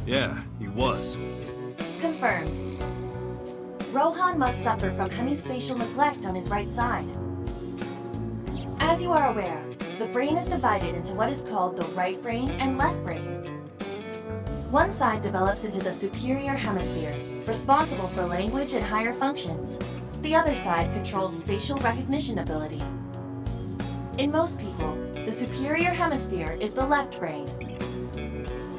Yeah, he was. Confirmed. Rohan must suffer from hemispatial neglect on his right side. As you are aware, the brain is divided into what is called the right brain and left brain. One side develops into the superior hemisphere, responsible for language and higher functions. The other side controls spatial recognition ability. In most people, the superior hemisphere is the left brain.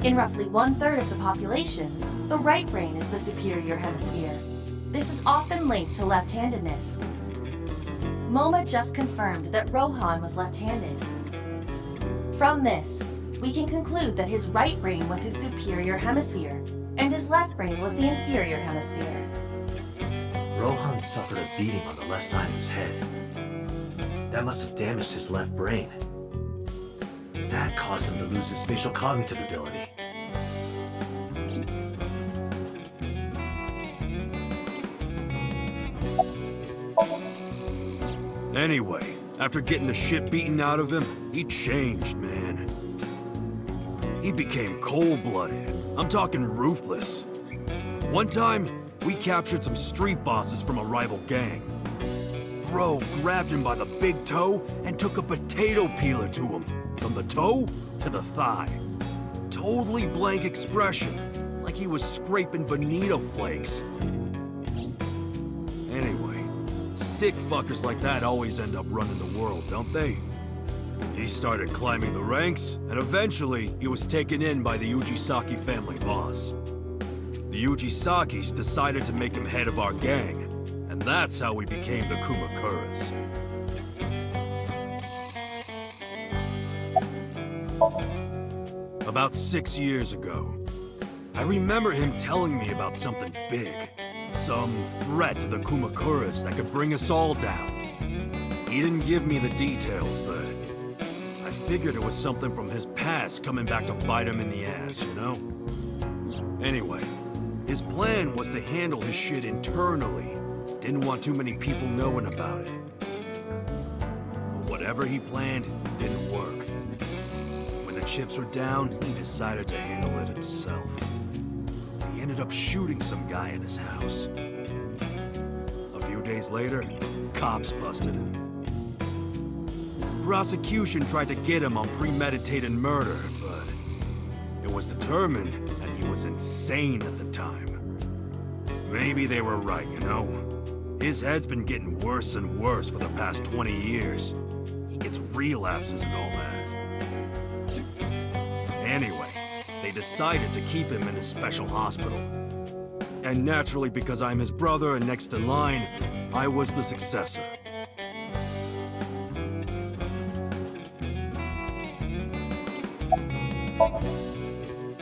In roughly 1/3 of the population, the right brain is the superior hemisphere. This is often linked to left-handedness. MoMA just confirmed that Rohan was left-handed. From this, we can conclude that his right brain was his superior hemisphere, and his left brain was the inferior hemisphere. Rohan suffered a beating on the left side of his head. That must have damaged his left brain. That caused him to lose his spatial cognitive ability. Anyway, after getting the shit beaten out of him, he changed, man. He became cold-blooded. I'm talking ruthless. One time, we captured some street bosses from a rival gang. Bro grabbed him by the big toe and took a potato peeler to him, from the toe to the thigh. Totally blank expression, like he was scraping bonito flakes. Anyway, sick fuckers like that always end up running the world, don't they? He started climbing the ranks, and eventually he was taken in by the Ujisaki family boss. The Ujisakis decided to make him head of our gang, and that's how we became the Kumakuras. About 6 years ago, I remember him telling me about something big. Some threat to the Kumakuras that could bring us all down. He didn't give me the details, but I figured it was something from his past coming back to bite him in the ass, you know? Anyway, his plan was to handle his shit internally. Didn't want too many people knowing about it. But whatever he planned didn't work. When the chips were down, he decided to handle it himself. He ended up shooting some guy in his house. A few days later, cops busted him. Prosecution tried to get him on premeditated murder, but it was determined that he was insane at the time. Maybe they were right, you know? His head's been getting worse and worse for the past 20 years. He gets relapses and all that. Anyway, they decided to keep him in a special hospital. And naturally, because I'm his brother and next in line, I was the successor.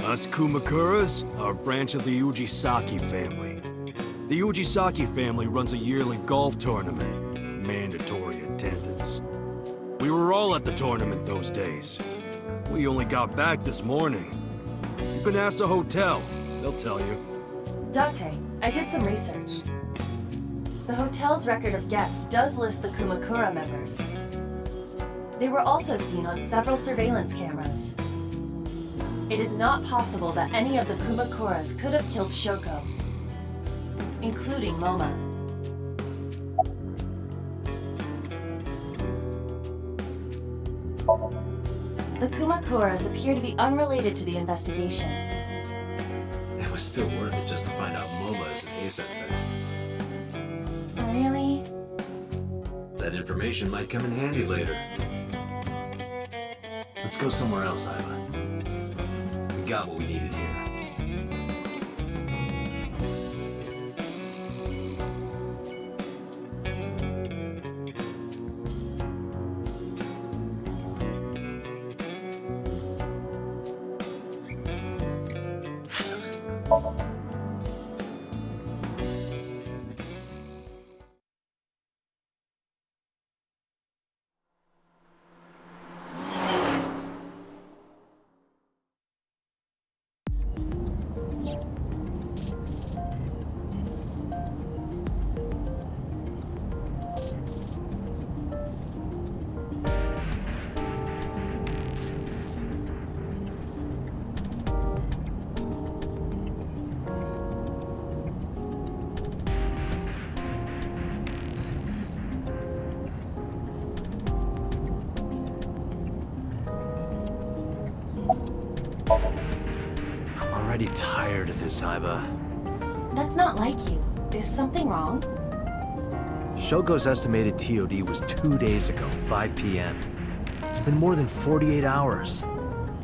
Us Kumakuras are a branch of the Ujisaki family. The Ujisaki family runs a yearly golf tournament, mandatory attendance. We were all at the tournament those days. We only got back this morning. You can ask the hotel, they'll tell you. Date, I did some research. The hotel's record of guests does list the Kumakura members. They were also seen on several surveillance cameras. It is not possible that any of the Kumakuras could have killed Shoko, including MoMA. The Kumakuras appear to be unrelated to the investigation. It was still worth it just to find out MoMA is an ASAP fan. Really? That information might come in handy later. Let's go somewhere else, Iva. We got what we needed here. tired of this, Iba. That's not like you. Is something wrong? Shogo's estimated TOD was 2 days ago, 5 p.m. It's been more than 48 hours.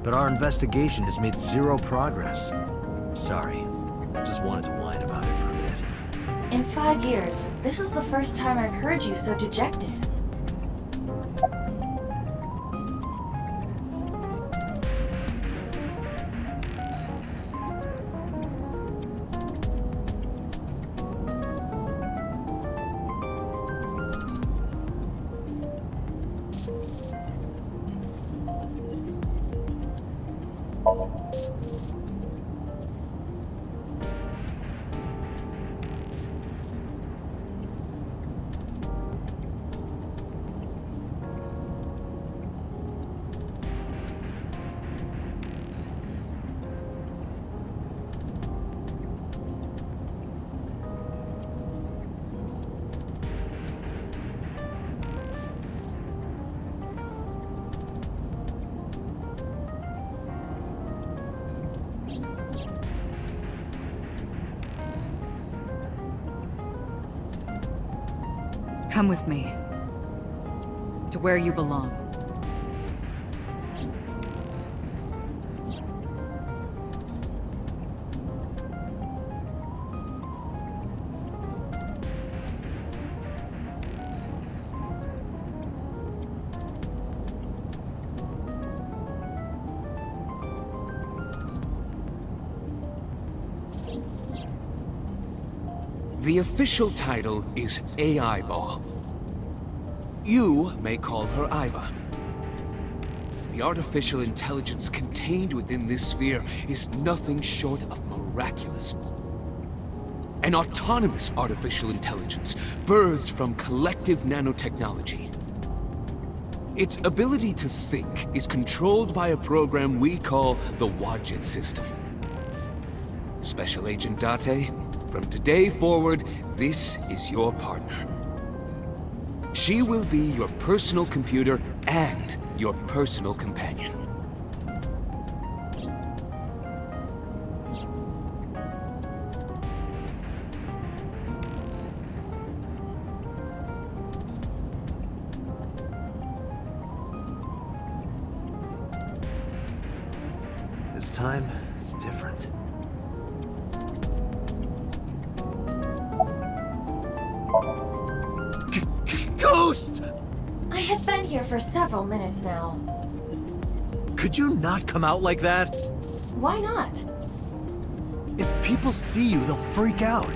But our investigation has made zero progress. Sorry. Just wanted to whine about it for a bit. In 5 years, this is the first time I've heard you so dejected. Come with me. To where you belong. The official title is AI Ball. You may call her Iba. The artificial intelligence contained within this sphere is nothing short of miraculous. An autonomous artificial intelligence birthed from collective nanotechnology. Its ability to think is controlled by a program we call the Wadjet system. Special Agent Date, from today forward, this is your partner. She will be your personal computer and your personal companion. This time, it's different. Ghost! I have been here for several minutes now. Could you not come out like that? Why not? If people see you, they'll freak out.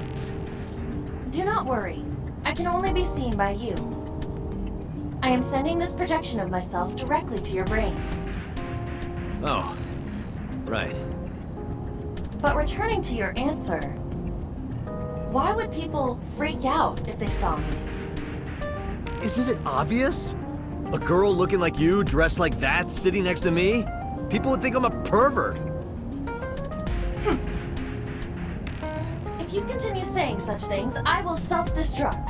Do not worry. I can only be seen by you. I am sending this projection of myself directly to your brain. Oh, right. But returning to your answer, why would people freak out if they saw me? Isn't it obvious? A girl looking like you, dressed like that, sitting next to me? People would think I'm a pervert. If you continue saying such things, I will self-destruct.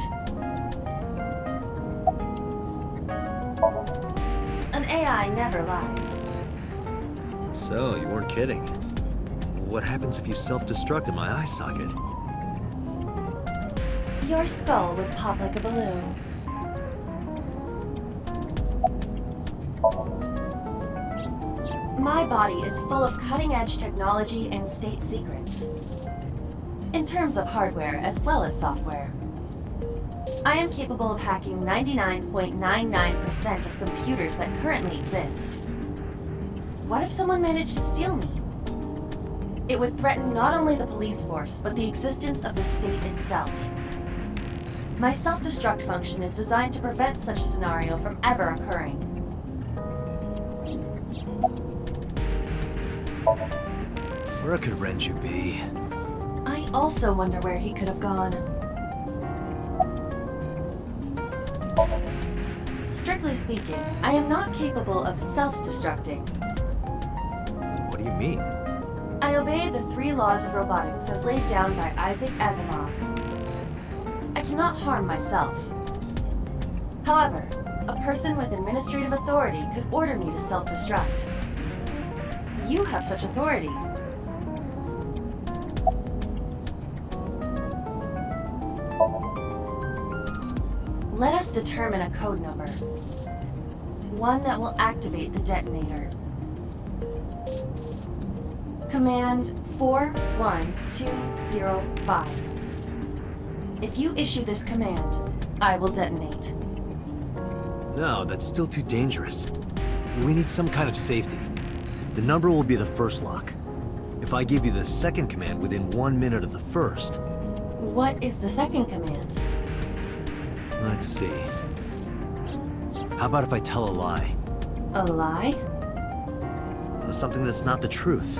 An AI never lies. So, you weren't kidding. What happens if you self-destruct in my eye socket? Your skull would pop like a balloon. My body is full of cutting-edge technology and state secrets. In terms of hardware as well as software. I am capable of hacking 99.99% of computers that currently exist. What if someone managed to steal me? It would threaten not only the police force, but the existence of the state itself. My self-destruct function is designed to prevent such a scenario from ever occurring. Where could Renju be? I also wonder where he could have gone. Strictly speaking, I am not capable of self-destructing. What do you mean? I obey the 3 laws of robotics as laid down by Isaac Asimov. I cannot harm myself. However, a person with administrative authority could order me to self-destruct. You have such authority. Let us determine a code number. One that will activate the detonator. Command 41205. If you issue this command, I will detonate. No, that's still too dangerous. We need some kind of safety. The number will be the first lock. If I give you the second command within 1 minute of the first... What is the second command? Let's see. How about if I tell a lie? A lie? Something that's not the truth.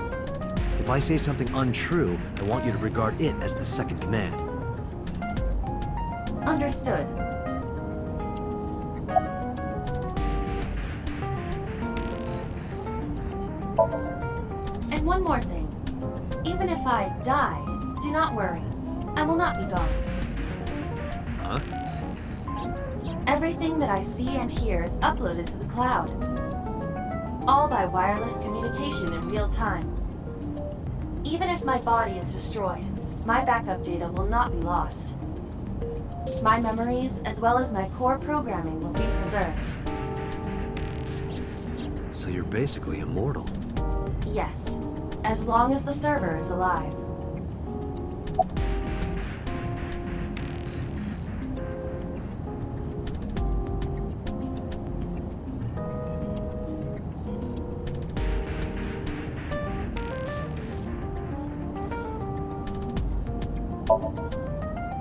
If I say something untrue, I want you to regard it as the second command. Understood. And one more thing. Even if I die, do not worry. I will not be gone. Huh? Everything that I see and hear is uploaded to the cloud. All by wireless communication in real time. Even if my body is destroyed, my backup data will not be lost. My memories, as well as my core programming, will be preserved. So you're basically immortal. Yes, as long as the server is alive.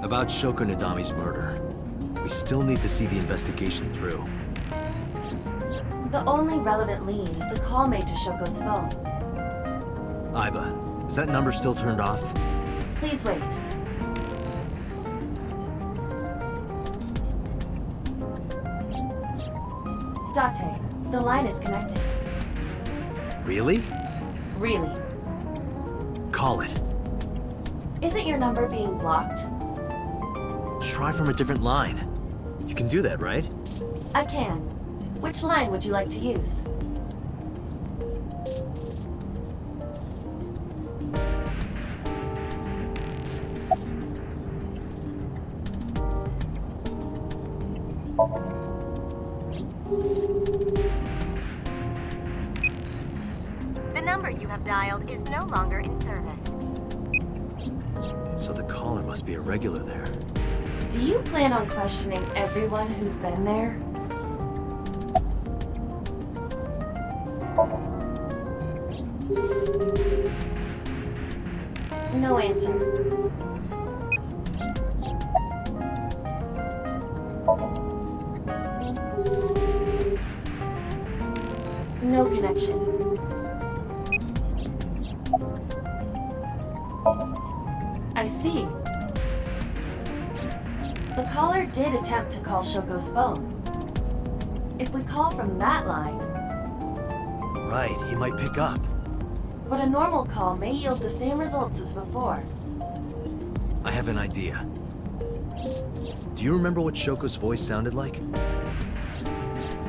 About Shoko Nadami's murder. We still need to see the investigation through. The only relevant lead is the call made to Shoko's phone. Aiba, is that number still turned off? Please wait. Date, the line is connected. Really? Really. Call it. Isn't your number being blocked? Try from a different line. You can do that, right? I can. Which line would you like to use? The number you have dialed is no longer in service. So the caller must be a regular there. Do you plan on questioning everyone who's been there? No answer. No connection. I see. The caller did attempt to call Shoko's phone. If we call from that line... Right, he might pick up. But a normal call may yield the same results as before. I have an idea. Do you remember what Shoko's voice sounded like?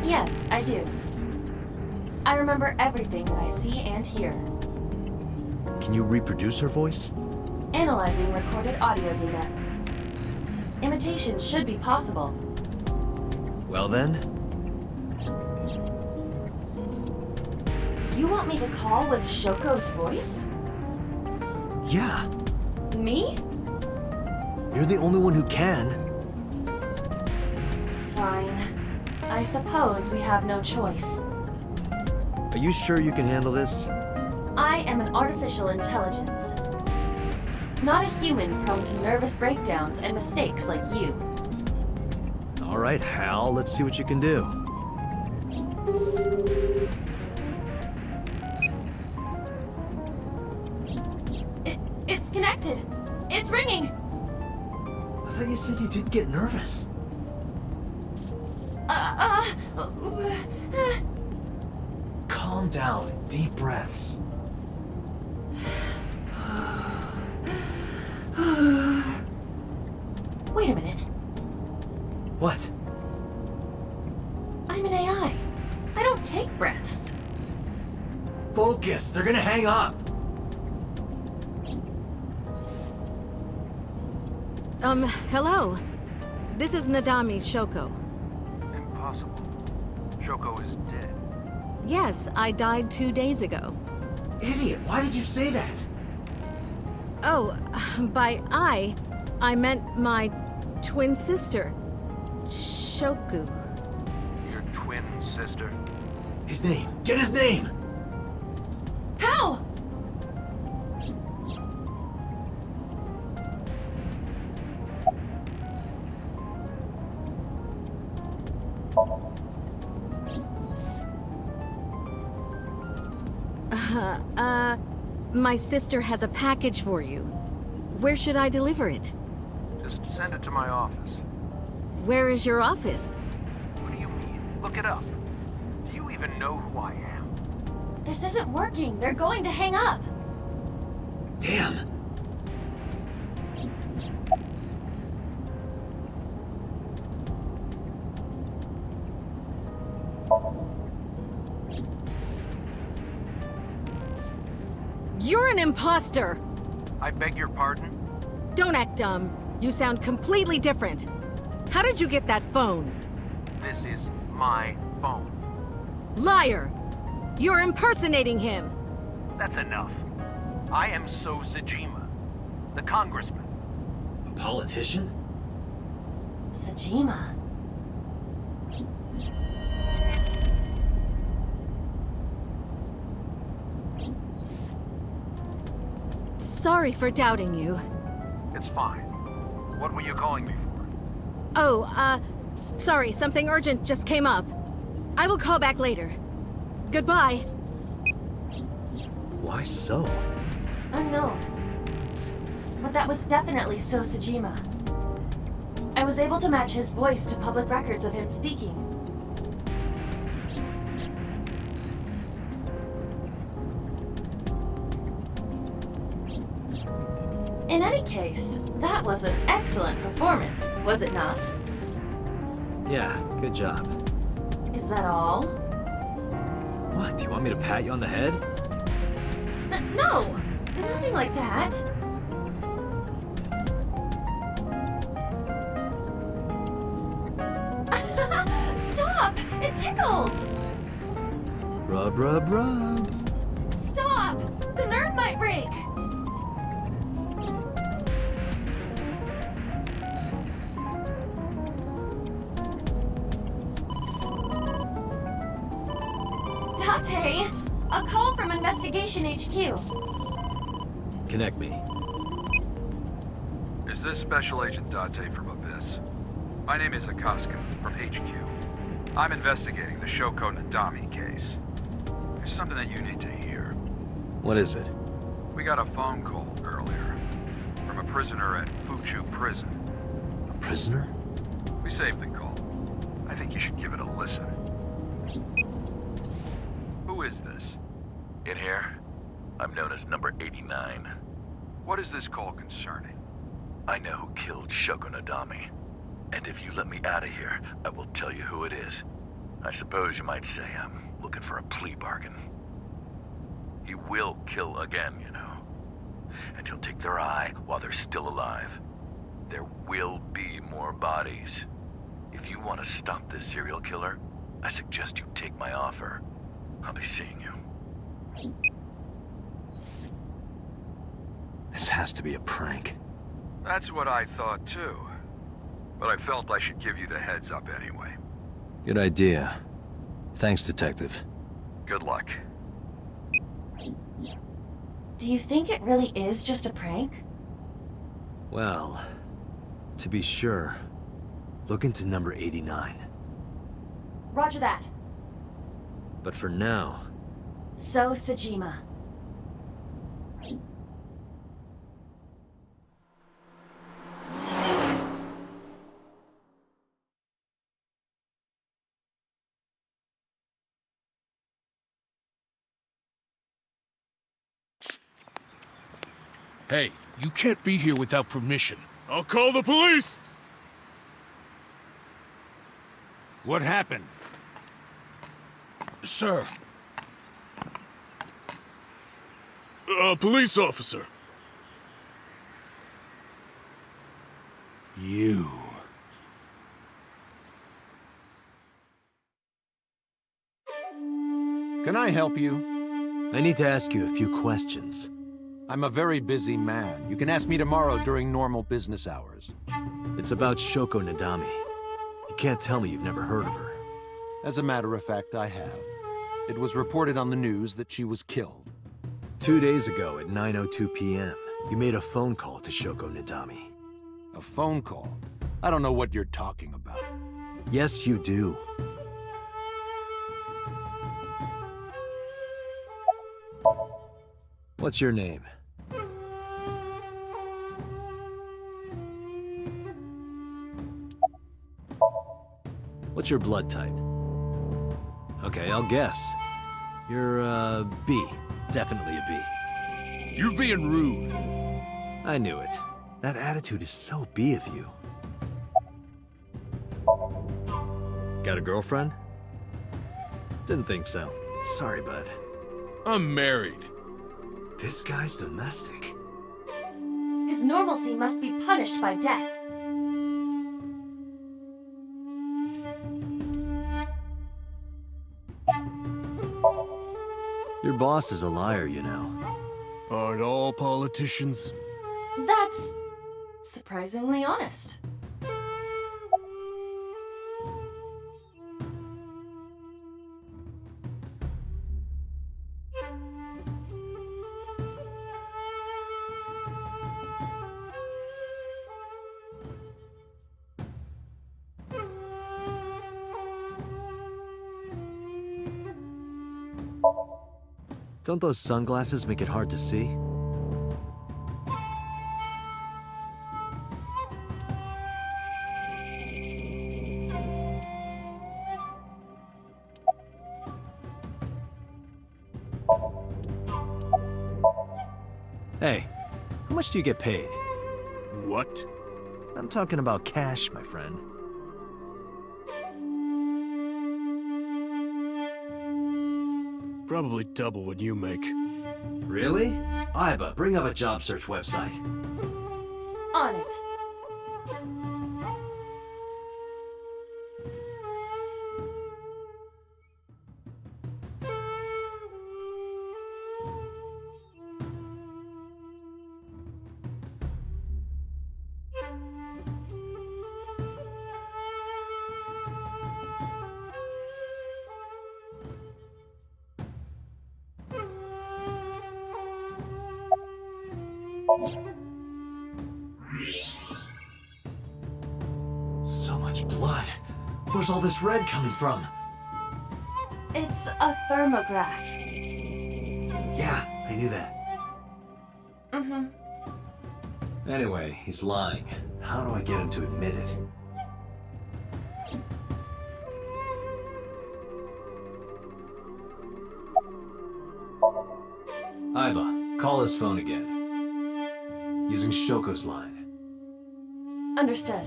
Yes, I do. I remember everything that I see and hear. Can you reproduce her voice? Analyzing recorded audio data. Imitation should be possible. Well then, You want me to call with Shoko's voice? yeah, Me? you're the only one who can. Fine. I suppose we have no choice. Are you sure you can handle this? I am an artificial intelligence. Not a human prone to nervous breakdowns and mistakes like you. All right, Hal, let's see what you can do. It's connected. It's ringing. I thought you said you didn't get nervous. Calm down, deep breaths. Wait a minute. What? I'm an AI. I don't take breaths. Focus, they're gonna hang up. Hello. This is Nadami Shoko. Impossible. Shoko is dead. Yes, I died 2 days ago. Idiot, why did you say that? Oh, by I meant my twin sister, Shoku. Your twin sister? His name. Get his name! How? My sister has a package for you. Where should I deliver it? Just send it to my office. Where is your office? What do you mean? Look it up. Do you even know who I am? This isn't working. They're going to hang up. Damn! You're an imposter! I beg your pardon? Don't act dumb. You sound completely different. How did you get that phone? This is my phone. Liar! You're impersonating him! That's enough. I am So Sajima, the congressman. A politician? Sajima. Sorry for doubting you. It's fine. What were you calling me for? Oh, sorry, something urgent just came up. I will call back later. Goodbye. Why so? Unknown. But that was definitely So Sajima. I was able to match his voice to public records of him speaking. In any case, that was an excellent performance, was it not? Yeah, good job. Is that all? What, do you want me to pat you on the head? No! Nothing like that. Stop! It tickles! Rub, rub, rub. Stop! The nerve might break! Tate! A call from Investigation HQ. Connect me. Is this Special Agent Date from Abyss? My name is Akaska from HQ. I'm investigating the Shoko Nadami case. There's something that you need to hear. What is it? We got a phone call earlier from a prisoner at Fuchu Prison. A prisoner? We saved the call. I think you should give it a listen. Who is this? In here, I'm known as number 89. What is this call concerning? I know who killed Shoko Nadami. And if you let me out of here, I will tell you who it is. I suppose you might say I'm looking for a plea bargain. He will kill again, you know. And he'll take their eye while they're still alive. There will be more bodies. If you want to stop this serial killer, I suggest you take my offer. I'll be seeing you. This has to be a prank. That's what I thought too. But I felt I should give you the heads up anyway. Good idea. Thanks, Detective. Good luck. Do you think it really is just a prank? Well, to be sure, look into number 89. Roger that. But for now... So Sajima. Hey, you can't be here without permission. I'll call the police! What happened? Sir. A police officer. You. Can I help you? I need to ask you a few questions. I'm a very busy man. You can ask me tomorrow during normal business hours. It's about Shoko Nadami. You can't tell me you've never heard of her. As a matter of fact, I have. It was reported on the news that she was killed. 2 days ago at 9:02 p.m., you made a phone call to Shoko Nadami. A phone call? I don't know what you're talking about. Yes, you do. What's your name? What's your blood type? Okay, I'll guess. You're, B. Definitely a B. You're being rude. I knew it. That attitude is so B of you. Got a girlfriend? Didn't think so. Sorry, bud. I'm married. This guy's domestic. His normalcy must be punished by death. Your boss is a liar, you know. Aren't all politicians? That's surprisingly honest. Don't those sunglasses make it hard to see? Hey, how much do you get paid? What? I'm talking about cash, my friend. Probably double what you make. Really? Iba, bring up a job search website. On it. So much blood. Where's all this red coming from? It's a thermograph. Yeah, I knew that. Mm-hmm. Anyway, he's lying. How do I get him to admit it? Iba, call his phone again. Using Shoko's line. Understood.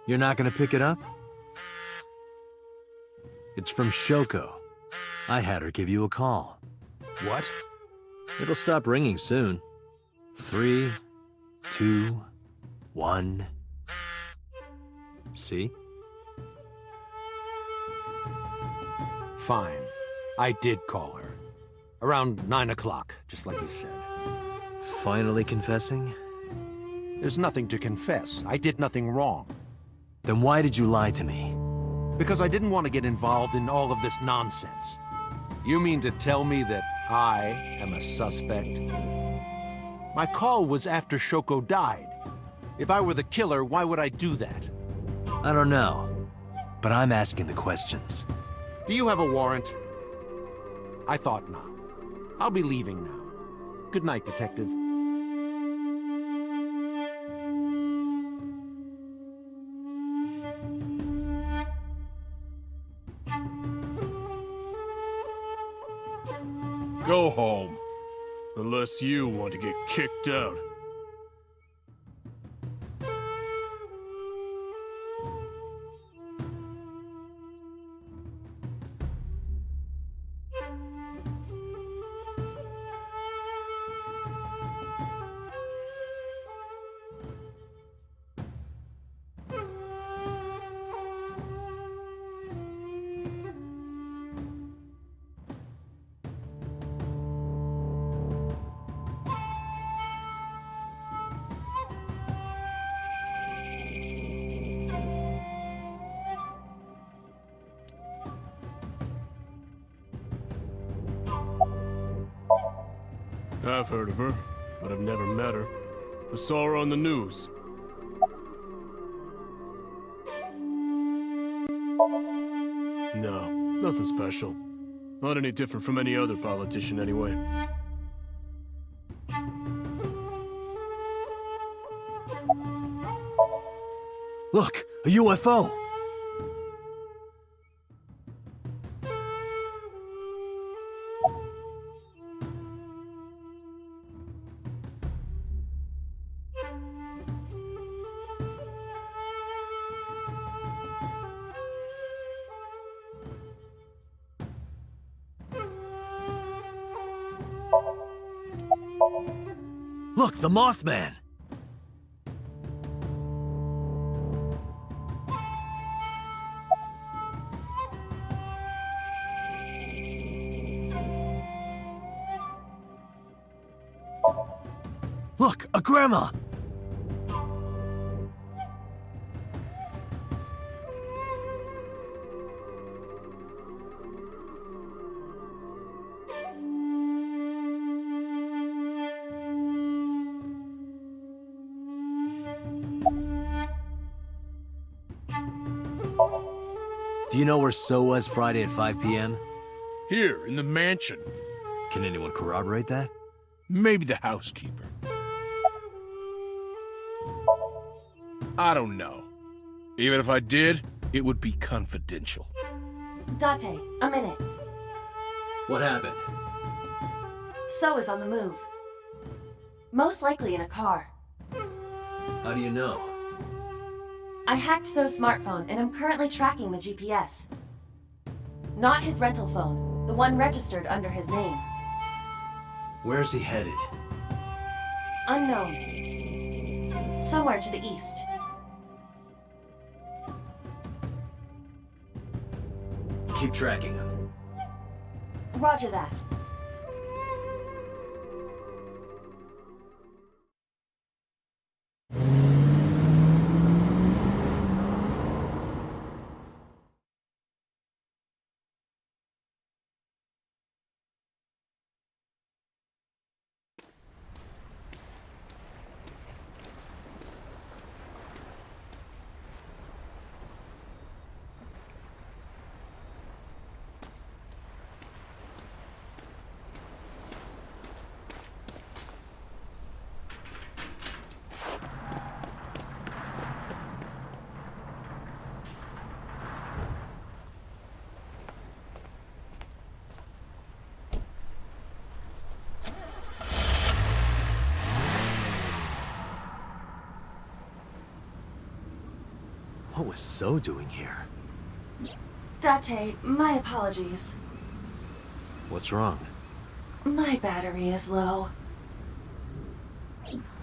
You're not gonna pick it up? It's from Shoko. I had her give you a call. What? It'll stop ringing soon. 3, 2, 1. See? Fine. I did call her. Around 9 o'clock, just like you said. Finally confessing? There's nothing to confess. I did nothing wrong. Then why did you lie to me? Because I didn't want to get involved in all of this nonsense. You mean to tell me that I am a suspect? My call was after Shoko died. If I were the killer, why would I do that? I don't know, but I'm asking the questions. Do you have a warrant? I thought not. I'll be leaving now. Good night, Detective. Go home. Unless you want to get kicked out. I've heard of her, but I've never met her. I saw her on the news. No, nothing special. Not any different from any other politician, anyway. Look, a UFO! Look, the Mothman! Look, a grandma! Do you know where So was Friday at 5 p.m.? Here, in the mansion. Can anyone corroborate that? Maybe the housekeeper. I don't know. Even if I did, it would be confidential. Date, a minute. What happened? So is on the move. Most likely in a car. How do you know? I hacked So's smartphone and I'm currently tracking the GPS. Not his rental phone, the one registered under his name. Where's he headed? Unknown. Somewhere to the east. Keep tracking him. Roger that. What was So doing here? Date, my apologies. What's wrong? My battery is low.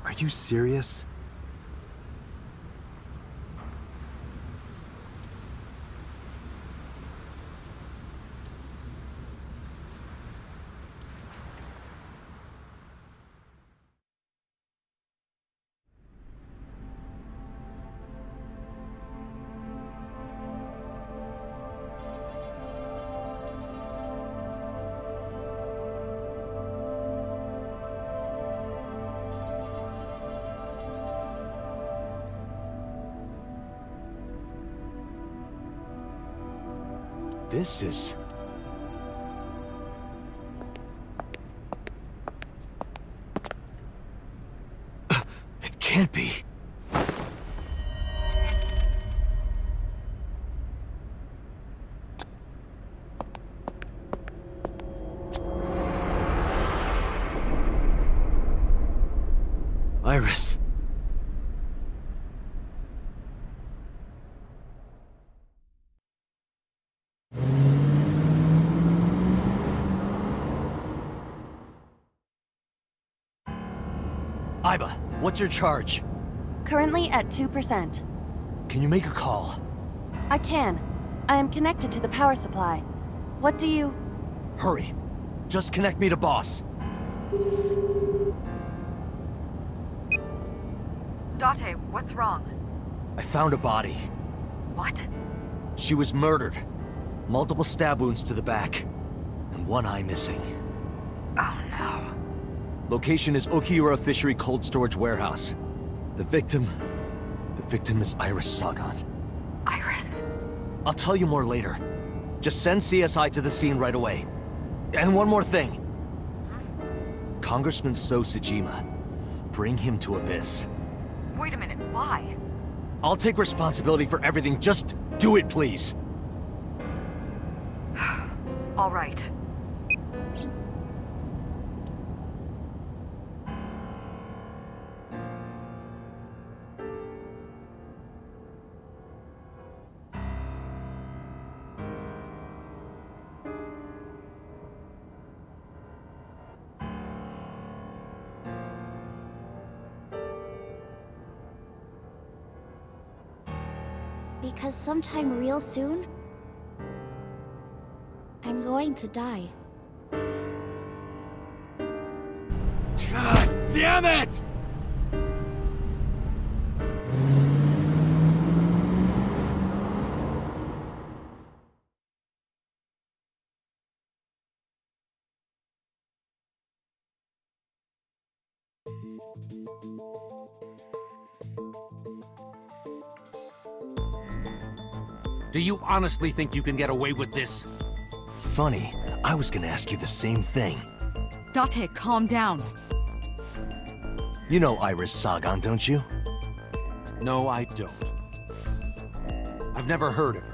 Are you serious? This is... It can't be. Iris. Iba, what's your charge? Currently at 2%. Can you make a call? I can. I am connected to the power supply. What do you... Hurry. Just connect me to boss. Date, what's wrong? I found a body. What? She was murdered. Multiple stab wounds to the back. And one eye missing. Oh no. Location is Okiura Fishery Cold Storage Warehouse. The victim is Iris Sagan. Iris? I'll tell you more later. Just send CSI to the scene right away. And one more thing. Congressman So Sejima. Bring him to Abyss. Wait a minute, why? I'll take responsibility for everything. Just do it, please. All right. Because sometime real soon, I'm going to die. God damn it! Do you honestly think you can get away with this? Funny, I was gonna ask you the same thing. Date, calm down. You know Iris Sagan, don't you? No, I don't. I've never heard of her.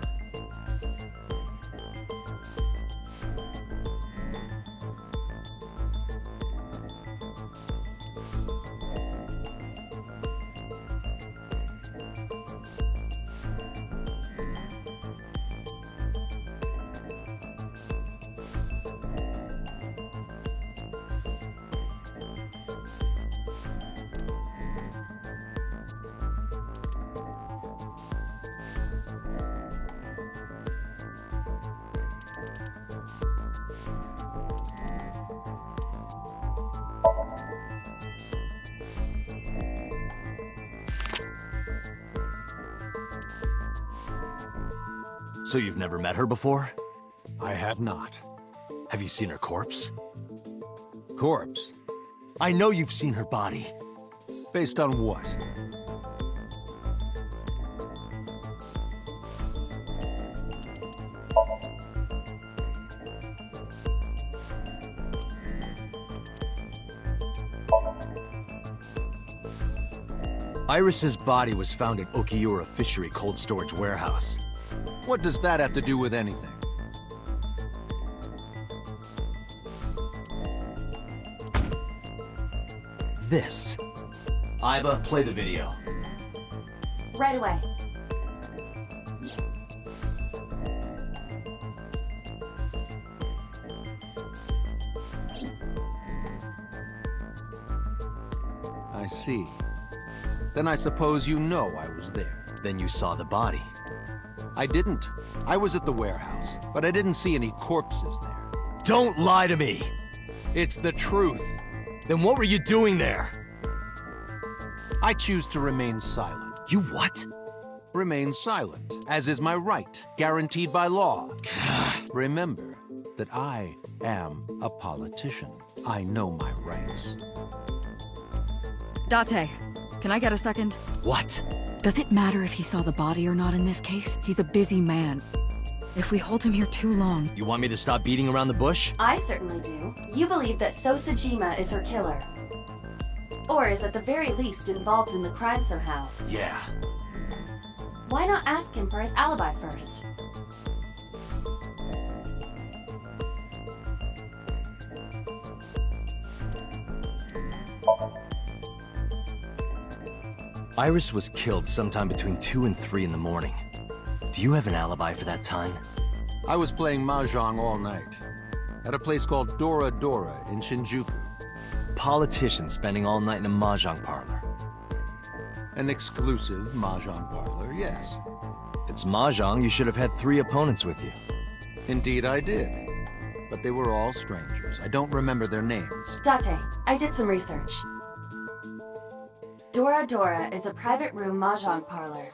So you've never met her before? I have not. Have you seen her corpse? Corpse? I know you've seen her body. Based on what? Iris's body was found at Okiura Fishery Cold Storage Warehouse. What does that have to do with anything? This. Iba, play the video. Right away. I see. Then I suppose you know I was there. Then you saw the body. I didn't. I was at the warehouse, but I didn't see any corpses there. Don't lie to me! It's the truth. Then what were you doing there? I choose to remain silent. You what? Remain silent, as is my right, guaranteed by law. Remember that I am a politician. I know my rights. Date, can I get a second? What? Does it matter if he saw the body or not in this case? He's a busy man. If we hold him here too long... You want me to stop beating around the bush? I certainly do. You believe that So Sejima is her killer. Or is at the very least involved in the crime somehow. Yeah. Why not ask him for his alibi first? Iris was killed sometime between 2 and 3 in the morning. Do you have an alibi for that time? I was playing Mahjong all night. At a place called Dora Dora in Shinjuku. Politician spending all night in a Mahjong parlor. An exclusive Mahjong parlor, yes. If it's Mahjong, you should have had 3 opponents with you. Indeed I did. But they were all strangers. I don't remember their names. Date, I did some research. Dora Dora is a private room mahjong parlor.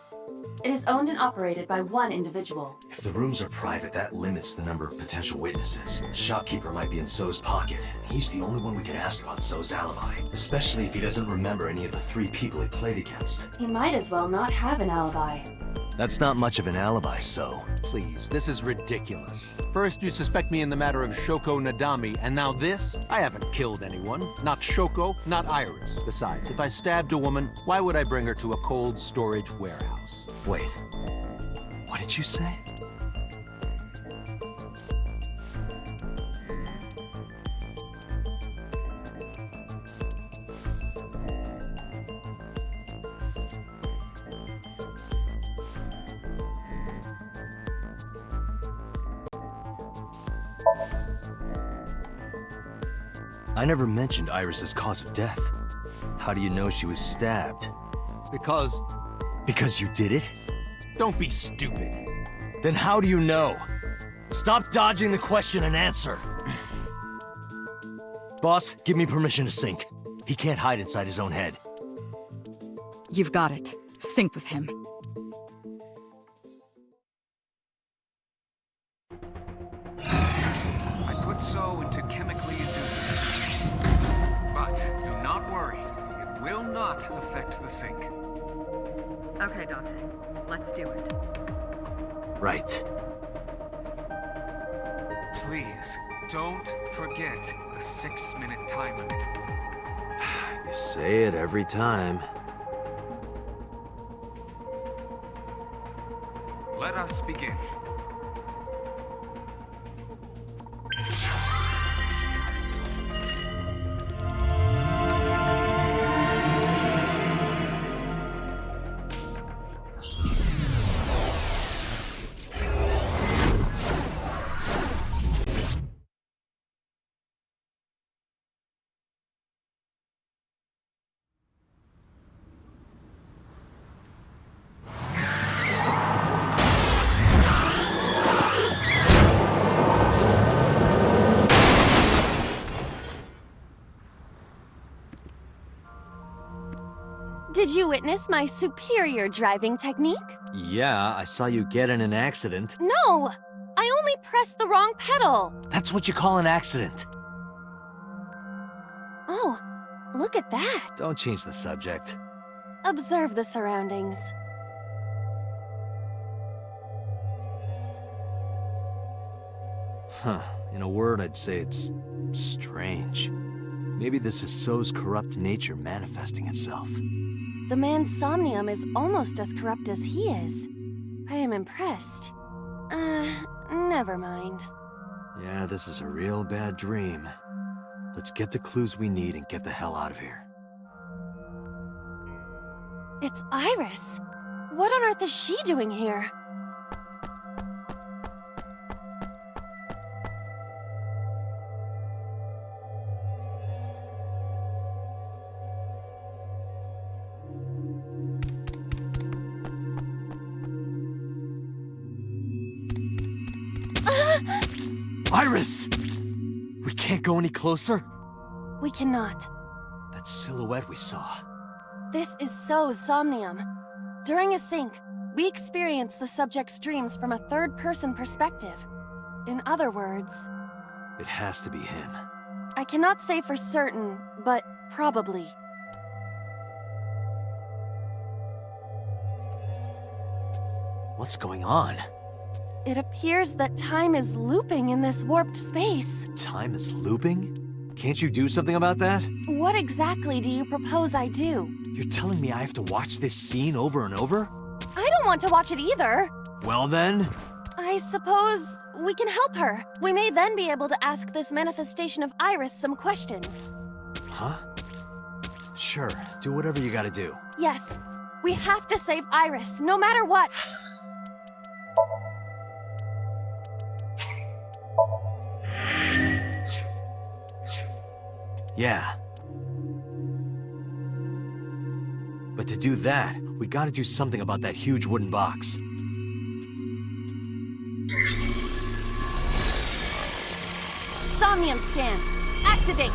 It is owned and operated by one individual. If the rooms are private, that limits the number of potential witnesses. The shopkeeper might be in So's pocket. He's the only one we can ask about So's alibi, especially if he doesn't remember any of the 3 people he played against. He might as well not have an alibi. That's not much of an alibi, So. Please, this is ridiculous. First you suspect me in the matter of Shoko Nadami, and now this? I haven't killed anyone. Not Shoko, not Iris. Besides, if I stabbed a woman, why would I bring her to a cold storage warehouse? Wait. What did you say? I never mentioned Iris's cause of death. How do you know she was stabbed? Because you did it? don't be stupid. Then how do you know? Stop dodging the question and answer. Boss, give me permission to sync. He can't hide inside his own head. You've got it. Sync with him. I put So into chemically induced. But do not worry. It will not affect the sync. Okay, Dante. Let's do it. Right. Please, don't forget the 6-minute time limit. You say it every time. Let us begin. Did you witness my superior driving technique? Yeah, I saw you get in an accident. No! I only pressed the wrong pedal! That's what you call an accident. Oh, look at that! Don't change the subject. Observe the surroundings. Huh. In a word, I'd say it's strange. Maybe this is So's corrupt nature manifesting itself. The man Somnium is almost as corrupt as he is. I am impressed. Never mind. Yeah, this is a real bad dream. Let's get the clues we need and get the hell out of here. It's Iris. What on earth is she doing here? Iris! We can't go any closer? We cannot. That silhouette we saw. This is So's Somnium. During a sync, we experience the subject's dreams from a third-person perspective. In other words... It has to be him. I cannot say for certain, but probably. What's going on? It appears that time is looping in this warped space. Time is looping? Can't you do something about that? What exactly do you propose I do? You're telling me I have to watch this scene over and over? I don't want to watch it either. Well then... I suppose we can help her. We may then be able to ask this manifestation of Iris some questions. Huh? Sure, do whatever you gotta do. Yes, we have to save Iris, no matter what. Yeah. But to do that, we gotta do something about that huge wooden box. Somnium scan. Activate.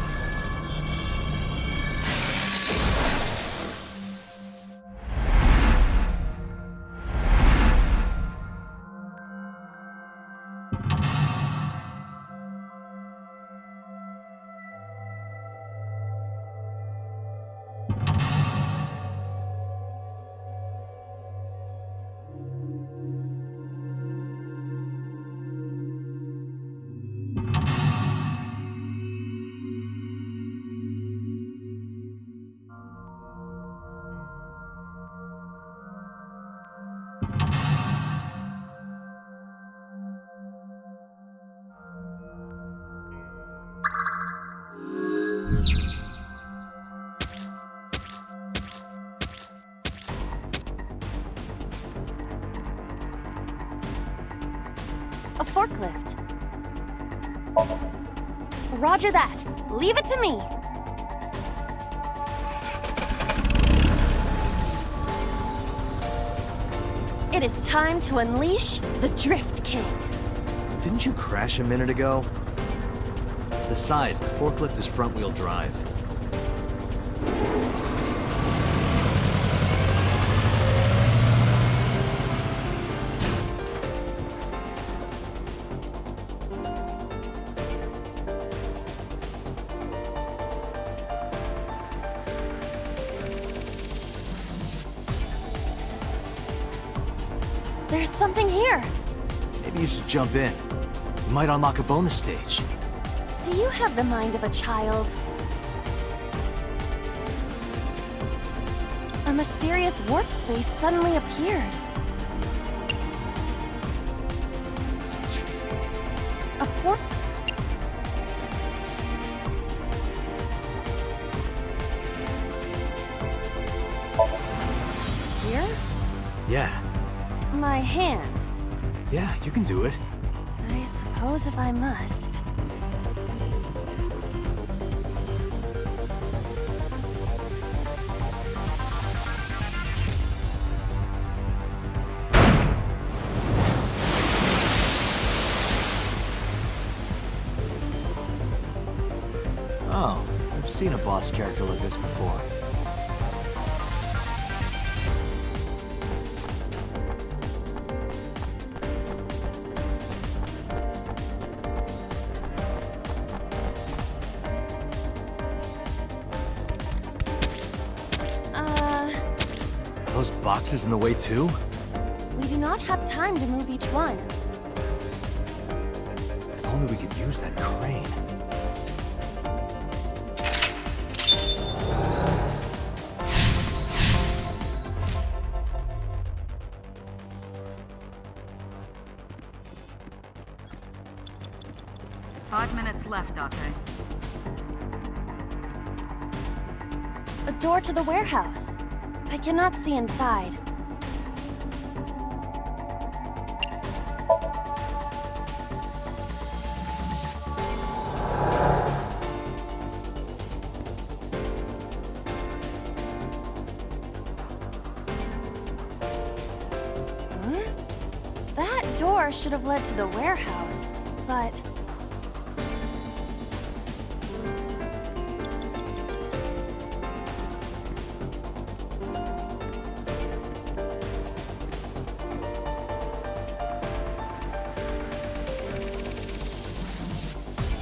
A forklift. Roger that. Leave it to me. It is time to unleash the Drift King. Didn't you crash a minute ago? Besides, the forklift is front-wheel drive. There's something here. Maybe you should jump in. You might unlock a bonus stage. Do you have the mind of a child? A mysterious warp space suddenly appeared. A port. Here? Yeah. My hand. Yeah, you can do it. I suppose if I must. Oh, I've seen a boss character like this before. Are those boxes in the way too? We do not have time to move each one. If only we could use that crane. Five minutes left, Date. A door to the warehouse. I cannot see inside. That door should have led to the warehouse, but...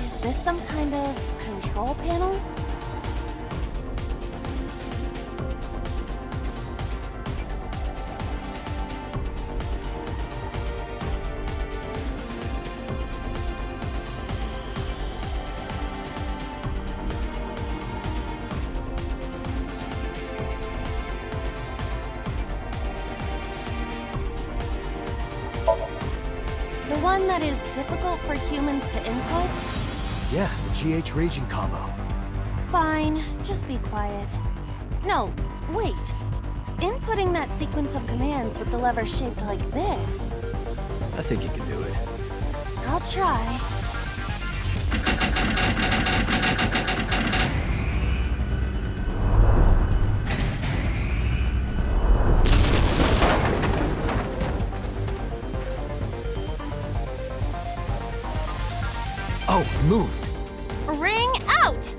Is this some kind of control panel? The one that is difficult for humans to input? Yeah, the GH raging combo. Fine, just be quiet. No, wait. Inputting that sequence of commands with the lever shaped like this. I think you can do it. I'll try. Oh, it moved. Ring out!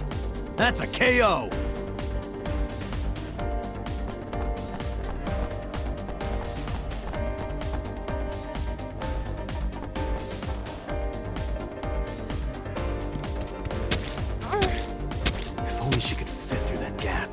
That's a KO! If only she could fit through that gap.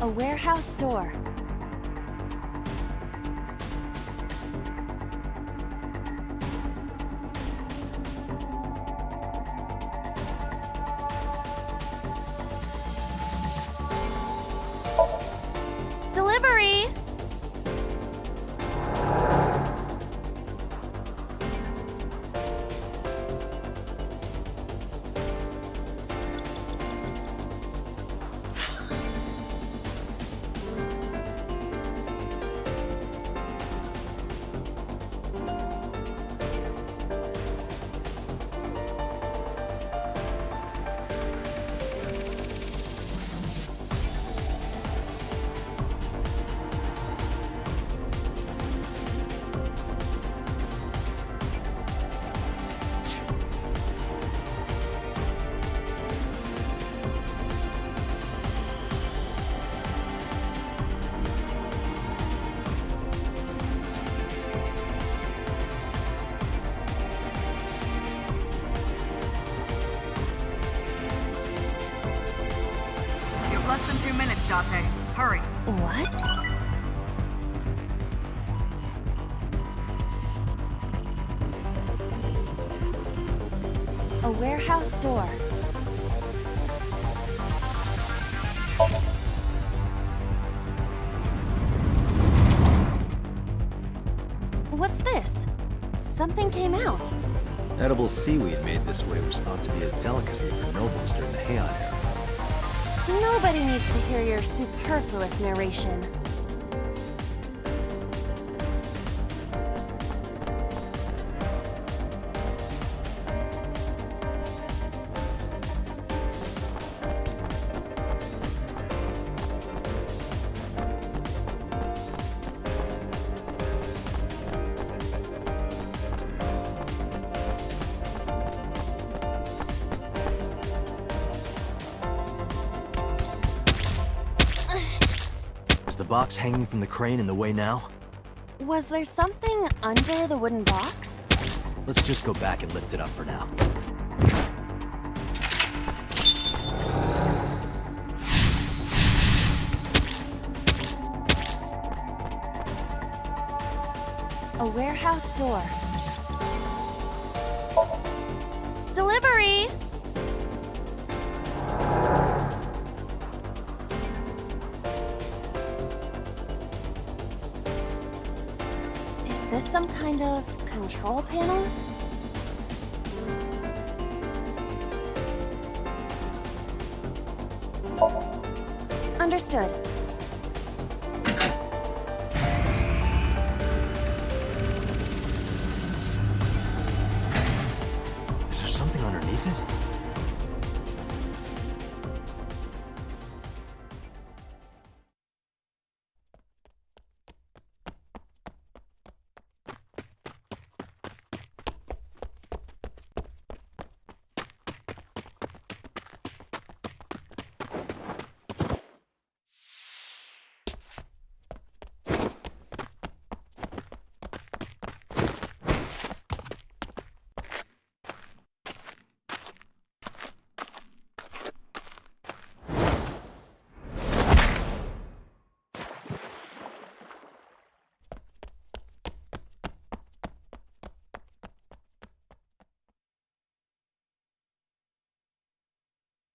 A warehouse door. Date. Hurry. What? A warehouse door. What's this? Something came out. Edible seaweed made this way was thought to be a delicacy for nobles during the Heian era. Nobody needs to hear your superfluous narration. Is the box hanging from the crane in the way now? Was there something under the wooden box? Let's just go back and lift it up for now. A warehouse door. Delivery! Is this some kind of control panel? Understood. Is there something underneath it?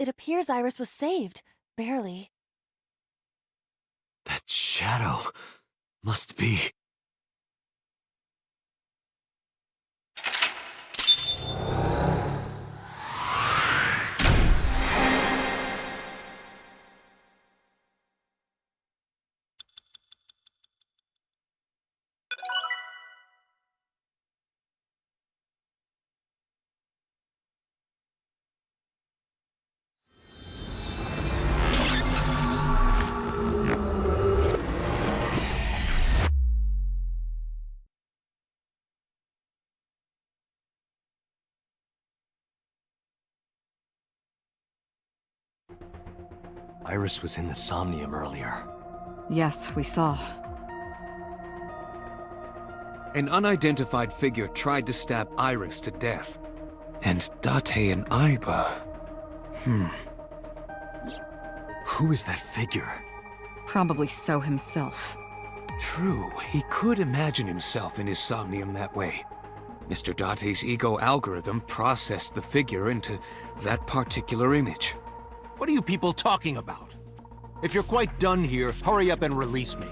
It appears Iris was saved. Barely. That shadow must be... Iris was in the Somnium earlier. Yes, we saw. An unidentified figure tried to stab Iris to death. And Date and Aiba... Who is that figure? Probably So himself. True, he could imagine himself in his Somnium that way. Mr. Date's ego algorithm processed the figure into that particular image. What are you people talking about? If you're quite done here, hurry up and release me.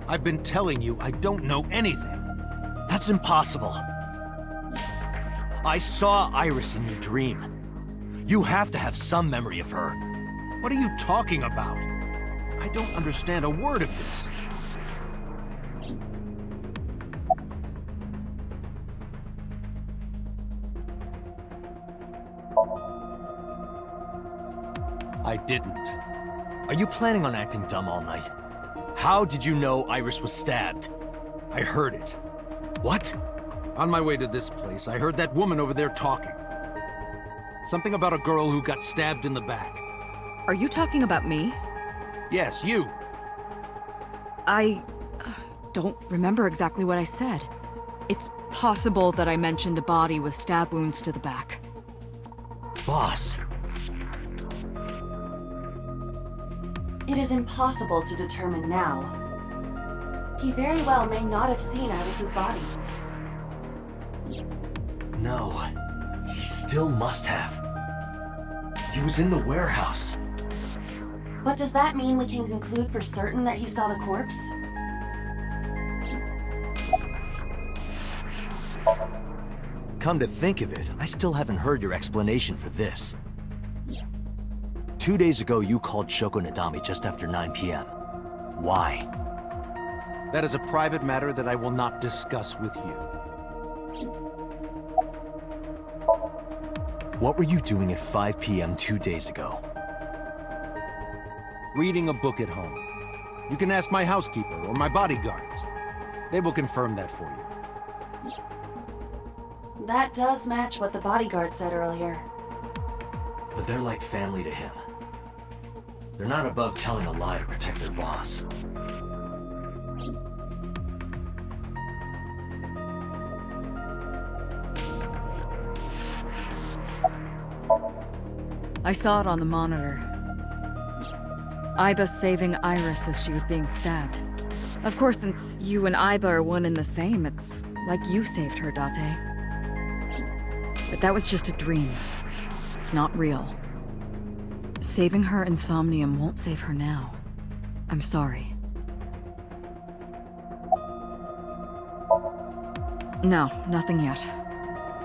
I've been telling you I don't know anything. That's impossible. I saw Iris in your dream. You have to have some memory of her. What are you talking about? I don't understand a word of this. I didn't. Are you planning on acting dumb all night? How did you know Iris was stabbed? I heard it. What? On my way to this place, I heard that woman over there talking. Something about a girl who got stabbed in the back. Are you talking about me? Yes, you. I don't remember exactly what I said. It's possible that I mentioned a body with stab wounds to the back. Boss, It is impossible to determine now. He very well may not have seen Iris's body. no. He still must have. He was in the warehouse. But does that mean we can conclude for certain that he saw the corpse? Come to think of it, I still haven't heard your explanation for this. 2 days ago, you called Shoko Nadami just after 9 p.m. Why? That is a private matter that I will not discuss with you. What were you doing at 5 p.m. 2 days ago? Reading a book at home. You can ask my housekeeper or my bodyguards. They will confirm that for you. That does match what the bodyguard said earlier. But they're like family to him. They're not above telling a lie to protect their boss. I saw it on the monitor. Iba saving Iris as she was being stabbed. Of course, since you and Iba are one and the same, it's like you saved her, Date. But that was just a dream. It's not real. Saving her in Somnium won't save her now. I'm sorry. No, nothing yet.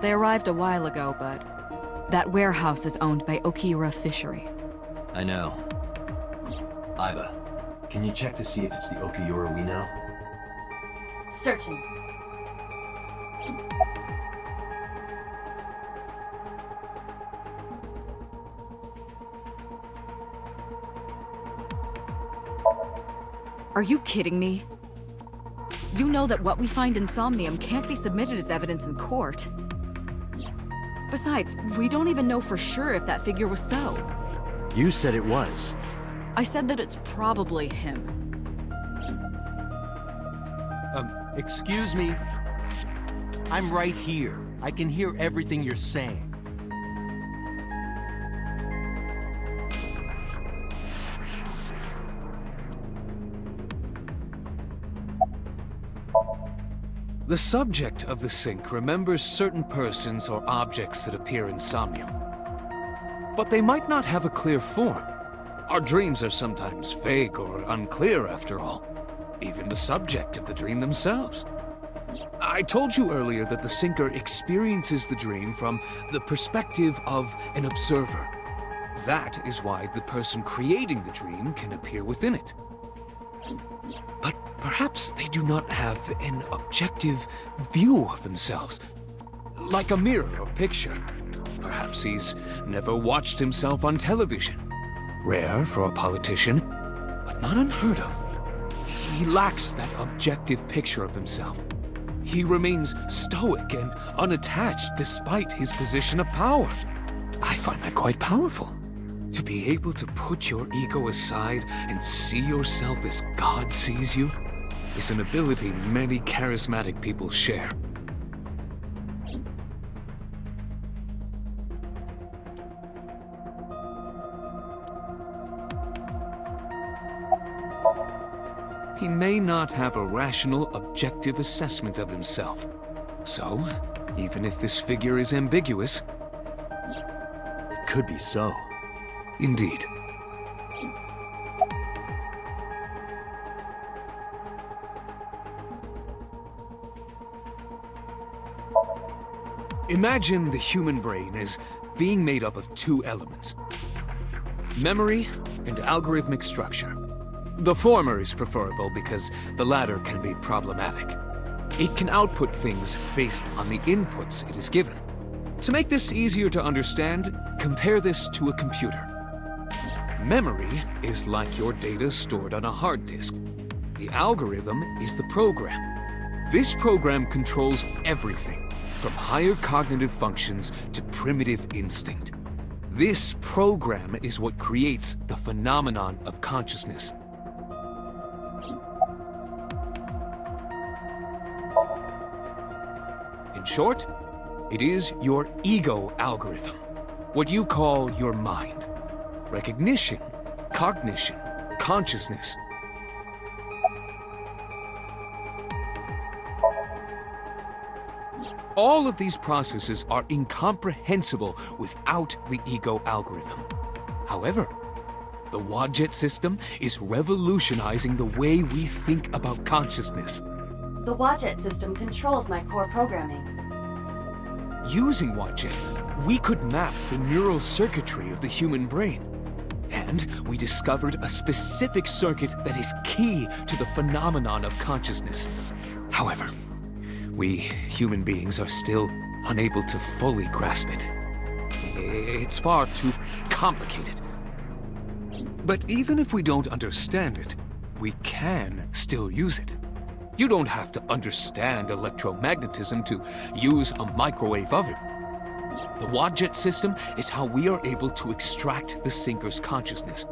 They arrived a while ago, but that warehouse is owned by Okiura Fishery. I know. Iba, can you check to see if it's the Okiura we know? Searching. Are you kidding me? You know that what we find in Somnium can't be submitted as evidence in court. Besides, we don't even know for sure if that figure was so. You said it was. I said that it's probably him. Excuse me? I'm right here. I can hear everything you're saying. The subject of the sync remembers certain persons or objects that appear in Somnium. But they might not have a clear form. Our dreams are sometimes vague or unclear, after all. Even the subject of the dream themselves. I told you earlier that the syncer experiences the dream from the perspective of an observer. That is why the person creating the dream can appear within it. But perhaps they do not have an objective view of themselves, like a mirror or picture. Perhaps he's never watched himself on television. Rare for a politician, but not unheard of. He lacks that objective picture of himself. He remains stoic and unattached despite his position of power. I find that quite powerful. To be able to put your ego aside and see yourself as God sees you is an ability many charismatic people share. He may not have a rational, objective assessment of himself. So, even if this figure is ambiguous... It could be so. Indeed. Imagine the human brain as being made up of two elements: memory and algorithmic structure. The former is preferable because the latter can be problematic. It can output things based on the inputs it is given. To make this easier to understand, compare this to a computer. Memory is like your data stored on a hard disk. The algorithm is the program. This program controls everything, from higher cognitive functions to primitive instinct. This program is what creates the phenomenon of consciousness. In short, it is your ego algorithm. What you call your mind. Recognition, cognition, consciousness. All of these processes are incomprehensible without the ego algorithm. However, the Wadjet system is revolutionizing the way we think about consciousness. The Wadjet system controls my core programming. Using Wadjet, we could map the neural circuitry of the human brain. And we discovered a specific circuit that is key to the phenomenon of consciousness. However, we human beings are still unable to fully grasp it. It's far too complicated. But even if we don't understand it, we can still use it. You don't have to understand electromagnetism to use a microwave oven. The Wadjet system is how we are able to extract the sinker's consciousness.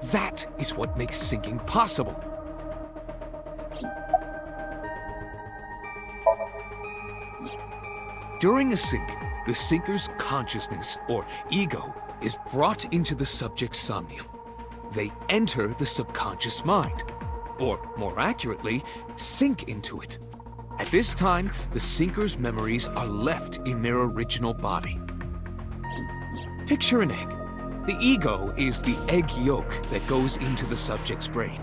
That is what makes syncing possible. During a sync, the sinker's consciousness, or ego, is brought into the subject's somnium. They enter the subconscious mind, or more accurately, sink into it. At this time, the sinker's memories are left in their original body. Picture an egg. The ego is the egg yolk that goes into the subject's brain.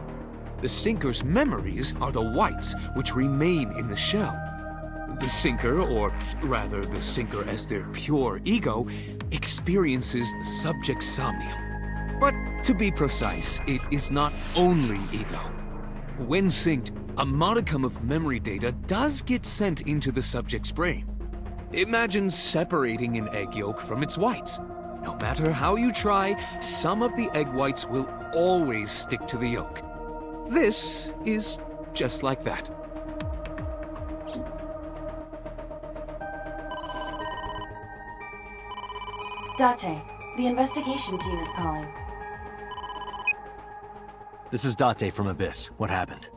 The sinker's memories are the whites which remain in the shell. The sinker, or rather the sinker as their pure ego, experiences the subject's somnium. But to be precise, it is not only ego. When synced, a modicum of memory data does get sent into the subject's brain. Imagine separating an egg yolk from its whites. No matter how you try, some of the egg whites will always stick to the yolk. This is just like that. Date, the investigation team is calling. This is Date from Abyss. What happened?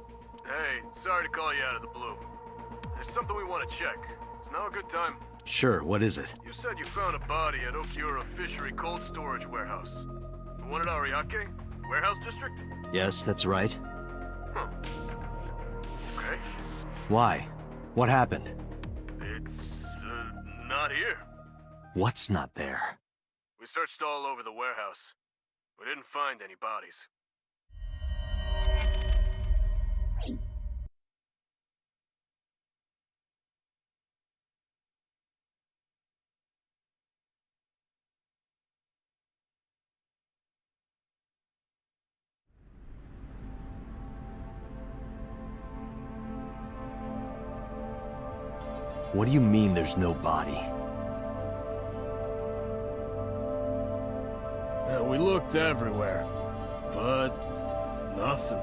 Hey, sorry to call you out of the blue. There's something we want to check. Is now a good time? Sure, what is it? You said you found a body at Okiura Fishery Cold Storage Warehouse. The one at Ariake? Warehouse District? Yes, that's right. Huh. Okay. Why? What happened? It's, not here. What's not there? We searched all over the warehouse. We didn't find any bodies. What do you mean there's no body? We looked everywhere, but nothing.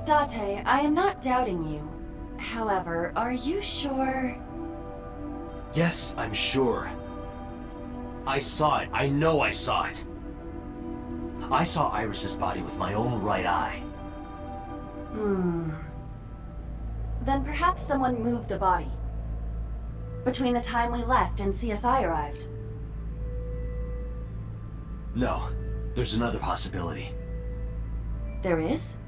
Date, I am not doubting you. However, are you sure? Yes, I'm sure. I saw it. I know I saw it. I saw Iris's body with my own right eye. Then perhaps someone moved the body. Between the time we left and CSI arrived. No, there's another possibility. There is?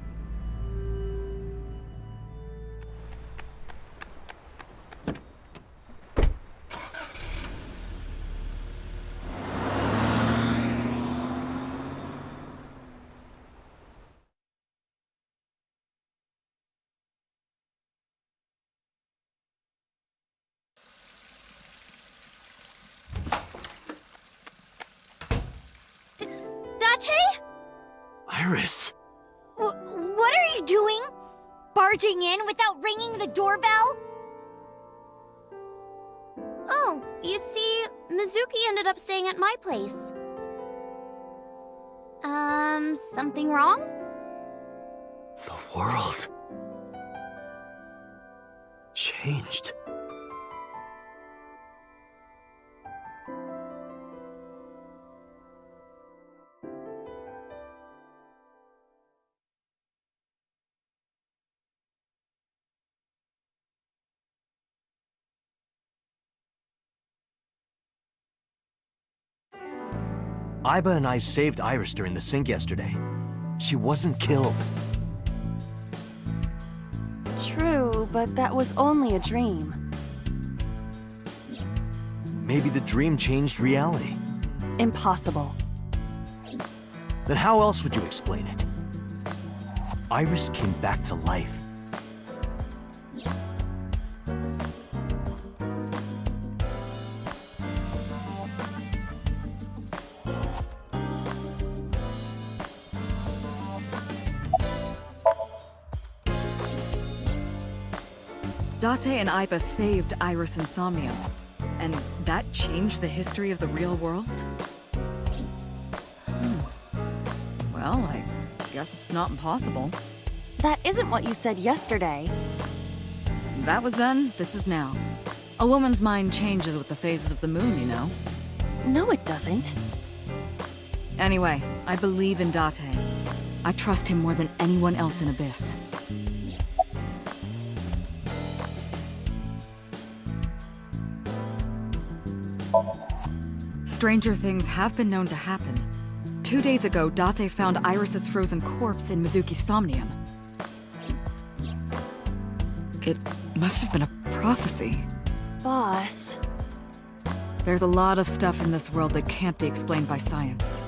Date? Iris! What are you doing? Barging in without ringing the doorbell? Oh, you see, Mizuki ended up staying at my place. Something wrong? The world changed. Iba and I saved Iris during the sink yesterday. She wasn't killed. True, but that was only a dream. Maybe the dream changed reality. Impossible. Then how else would you explain it? Iris came back to life. Date and Iba saved Iris and Somnium, and that changed the history of the real world? Well, I guess it's not impossible. That isn't what you said yesterday. That was then, this is now. A woman's mind changes with the phases of the moon, you know? No, it doesn't. Anyway, I believe in Date. I trust him more than anyone else in Abyss. Stranger things have been known to happen. 2 days ago, Date found Iris's frozen corpse in Mizuki's Somnium. It must have been a prophecy. Boss. There's a lot of stuff in this world that can't be explained by science.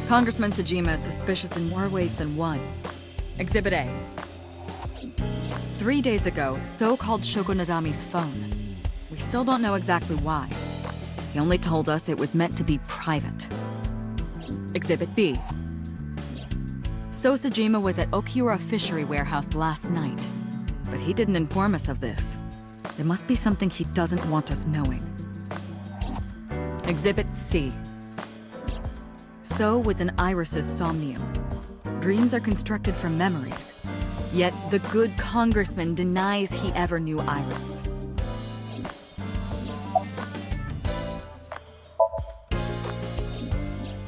Congressman Sejima is suspicious in more ways than one. Exhibit A. 3 days ago, So called Shoko Nadami's phone. We still don't know exactly why. He only told us it was meant to be private. Exhibit B. So Sejima was at Okiura Fishery Warehouse last night, but he didn't inform us of this. There must be something he doesn't want us knowing. Exhibit C. So was in Iris's Somnium. Dreams are constructed from memories. Yet the good congressman denies he ever knew Iris.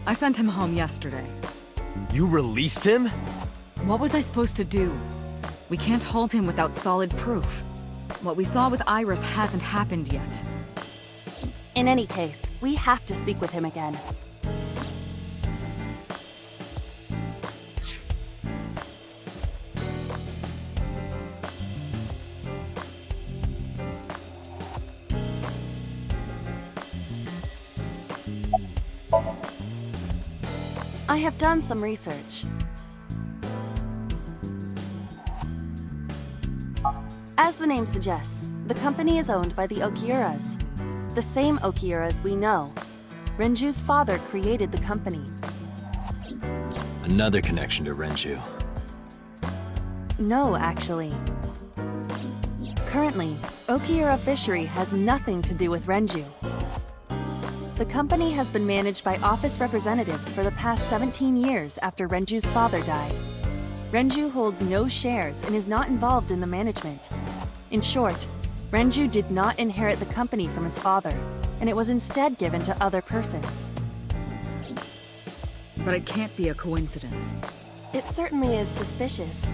I sent him home yesterday. You released him? What was I supposed to do? We can't hold him without solid proof. What we saw with Iris hasn't happened yet. In any case, we have to speak with him again. I have done some research. As the name suggests, the company is owned by the Okiuras. The same Okiuras we know. Renju's father created the company. Another connection to Renju. No, actually. Currently, Okiura Fishery has nothing to do with Renju. The company has been managed by office representatives for the past 17 years after Renju's father died. Renju holds no shares and is not involved in the management. In short, Renju did not inherit the company from his father, and it was instead given to other persons. But it can't be a coincidence. It certainly is suspicious.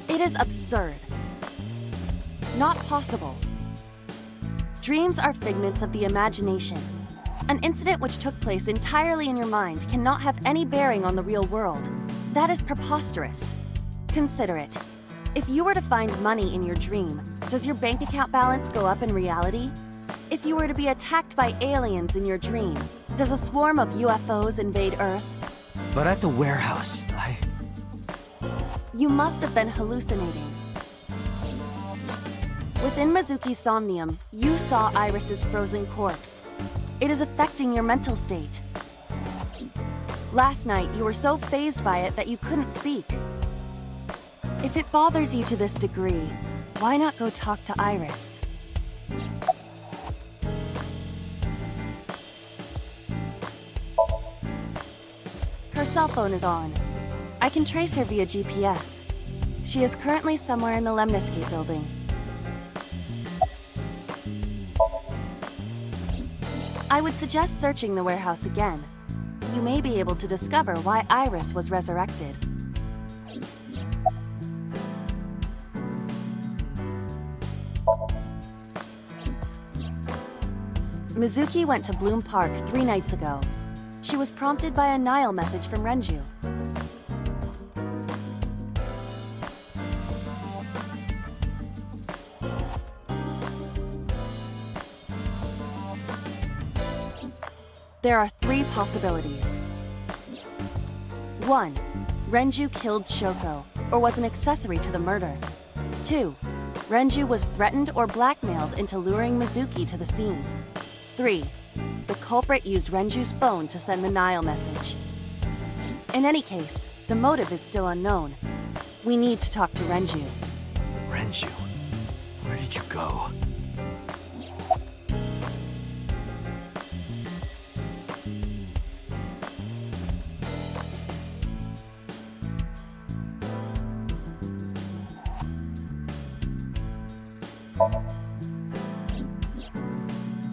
It is absurd. Not possible. Dreams are figments of the imagination. An incident which took place entirely in your mind cannot have any bearing on the real world. That is preposterous. Consider it. If you were to find money in your dream, does your bank account balance go up in reality? If you were to be attacked by aliens in your dream, does a swarm of UFOs invade Earth? But at the warehouse, You must have been hallucinating. Within Mizuki's Somnium, you saw Iris's frozen corpse. It is affecting your mental state. Last night, you were so fazed by it that you couldn't speak. If it bothers you to this degree, why not go talk to Iris? Her cell phone is on. I can trace her via GPS. She is currently somewhere in the Lemniscate building. I would suggest searching the warehouse again. You may be able to discover why Iris was resurrected. Mizuki went to Bloom Park 3 nights ago. She was prompted by a Nile message from Renju. There are 3 possibilities. 1. Renju killed Shoko, or was an accessory to the murder. 2. Renju was threatened or blackmailed into luring Mizuki to the scene. 3. The culprit used Renju's phone to send the Nile message. In any case, the motive is still unknown. We need to talk to Renju. Renju? Where did you go?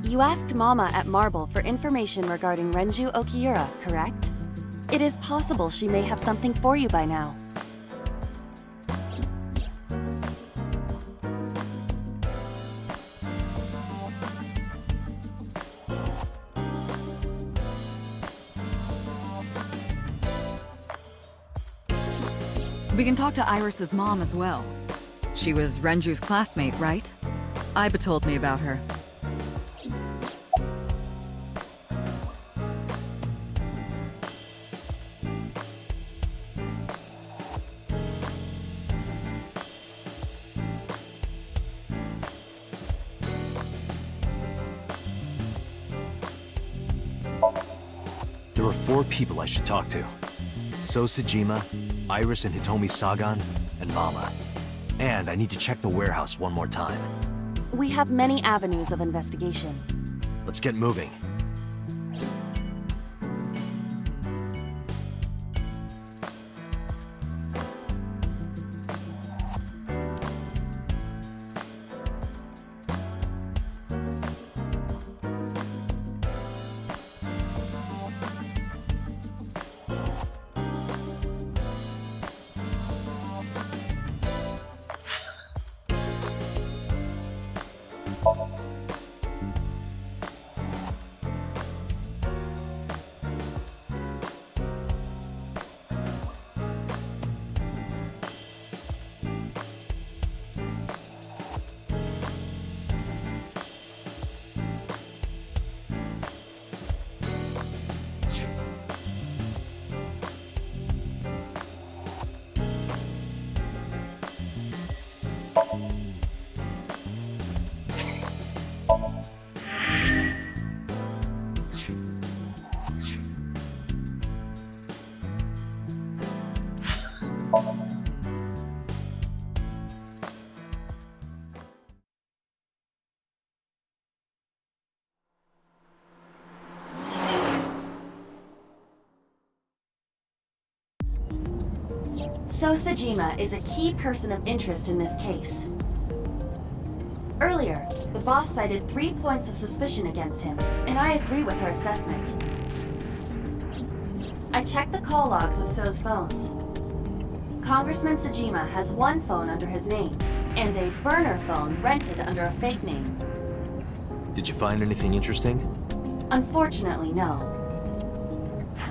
You asked Mama at Marble for information regarding Renju Okiura, correct? It is possible she may have something for you by now. We can talk to Iris's mom as well. She was Renju's classmate, right? Iba told me about her. There are 4 people I should talk to. So Sejima, Iris and Hitomi Sagan, and Mama. And I need to check the warehouse one more time. We have many avenues of investigation. Let's get moving. So Sejima is a key person of interest in this case. Earlier, the boss cited 3 points of suspicion against him, and I agree with her assessment. I checked the call logs of So's phones. Congressman Sejima has 1 phone under his name, and a burner phone rented under a fake name. Did you find anything interesting? Unfortunately, no.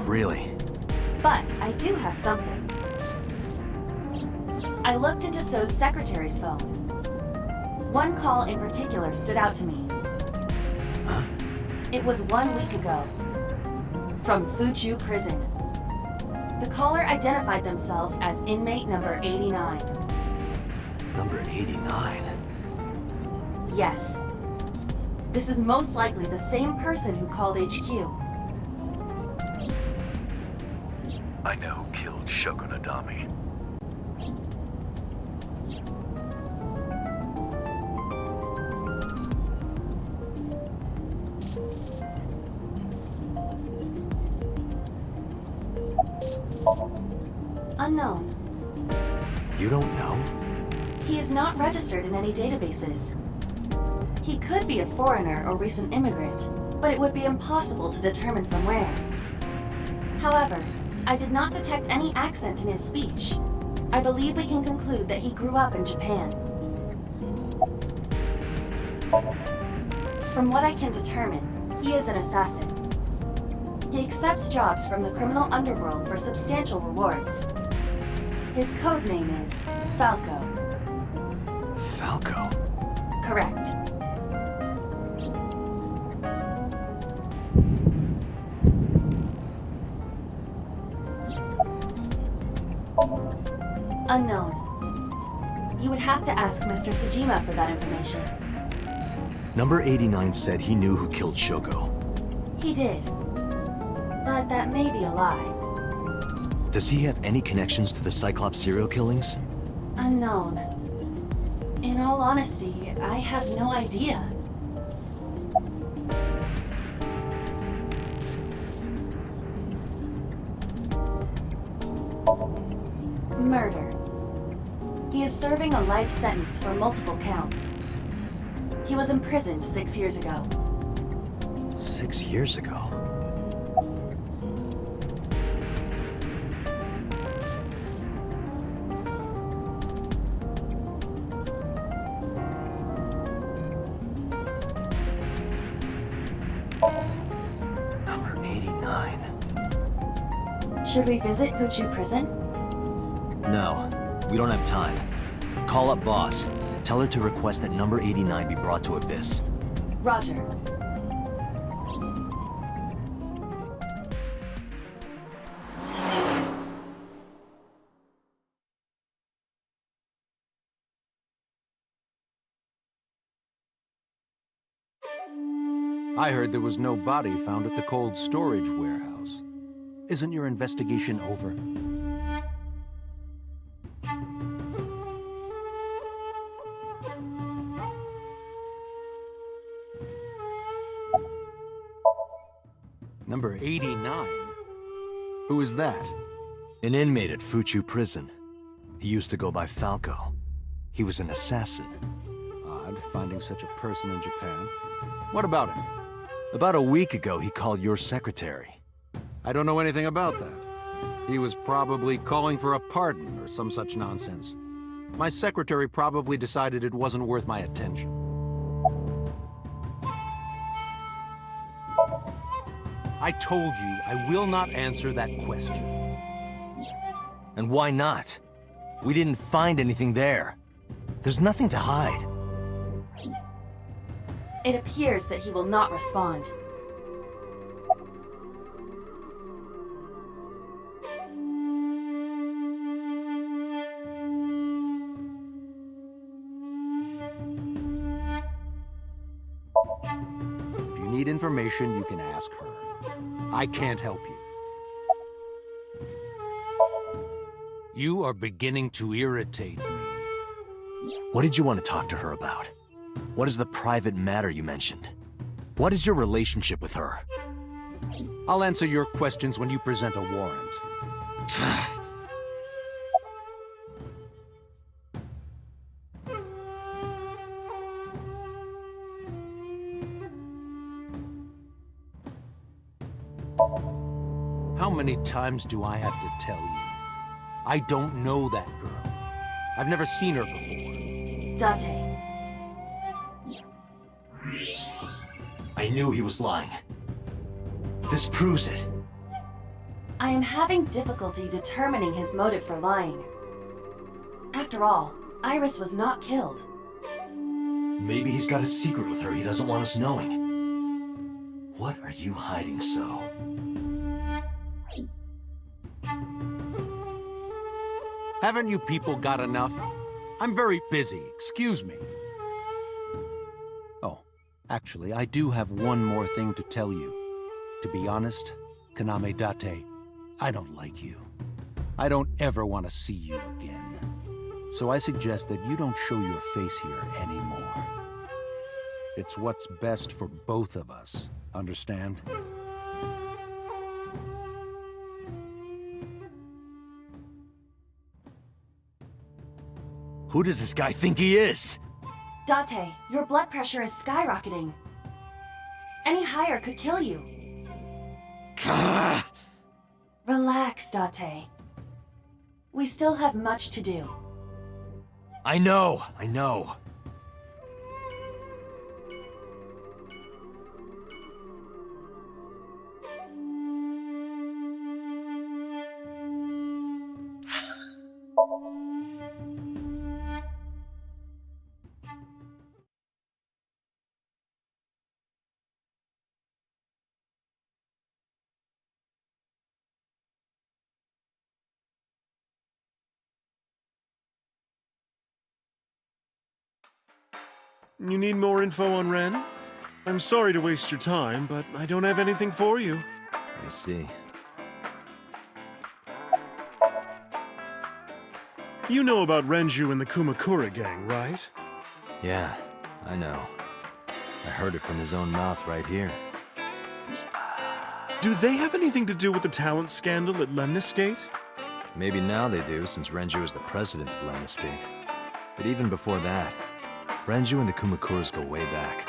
Really? But I do have something. I looked into So's secretary's phone. 1 call in particular stood out to me. Huh? It was 1 week ago. From Fuchu Prison. The caller identified themselves as inmate number 89. Number 89? Yes. This is most likely the same person who called HQ. I know who killed Shogun Adami. Unknown. You don't know? He is not registered in any databases. He could be a foreigner or recent immigrant, but it would be impossible to determine from where. However, I did not detect any accent in his speech. I believe we can conclude that he grew up in Japan. From what I can determine, he is an assassin. He accepts jobs from the criminal underworld for substantial rewards. His code name is Falco. Falco? Correct. Unknown. You would have to ask Mr. Sejima for that information. Number 89 said he knew who killed Shoko. He did. But that may be a lie. Does he have any connections to the Cyclops serial killings? Unknown. In all honesty, I have no idea. Murder. He is serving a life sentence for multiple counts. He was imprisoned 6 years ago. 6 years ago? Number 89. Should we visit Fuchu Prison? No, we don't have time. Call up boss. Tell her to request that number 89 be brought to Abyss. Roger. I heard there was no body found at the cold storage warehouse. Isn't your investigation over? Number 89? Who is that? An inmate at Fuchu Prison. He used to go by Falco. He was an assassin. Odd, finding such a person in Japan. What about him? About a week ago, he called your secretary. I don't know anything about that. He was probably calling for a pardon or some such nonsense. My secretary probably decided it wasn't worth my attention. I told you I will not answer that question. And why not? We didn't find anything there. There's nothing to hide. It appears that he will not respond. If you need information, you can ask her. I can't help you. You are beginning to irritate me. What did you want to talk to her about? What is the private matter you mentioned? What is your relationship with her? I'll answer your questions when you present a warrant. How many times do I have to tell you? I don't know that girl. I've never seen her before. Date. I knew he was lying. This proves it. I am having difficulty determining his motive for lying. After all, Iris was not killed. Maybe he's got a secret with her he doesn't want us knowing. What are you hiding so? Haven't you people got enough? I'm very busy, excuse me. Oh, actually, I do have one more thing to tell you. To be honest, Kaname Date, I don't like you. I don't ever want to see you again. So I suggest that you don't show your face here anymore. It's what's best for both of us, understand? Who does this guy think he is? Date, your blood pressure is skyrocketing. Any higher could kill you. Relax, Date. We still have much to do. I know. You need more info on Ren? I'm sorry to waste your time, but I don't have anything for you. I see. You know about Renju and the Kumakura gang, right? Yeah, I know. I heard it from his own mouth right here. Do they have anything to do with the talent scandal at Lemniscate? Maybe now they do, since Renju is the president of Lemniscate. But even before that, Renju and the Kumakuras go way back.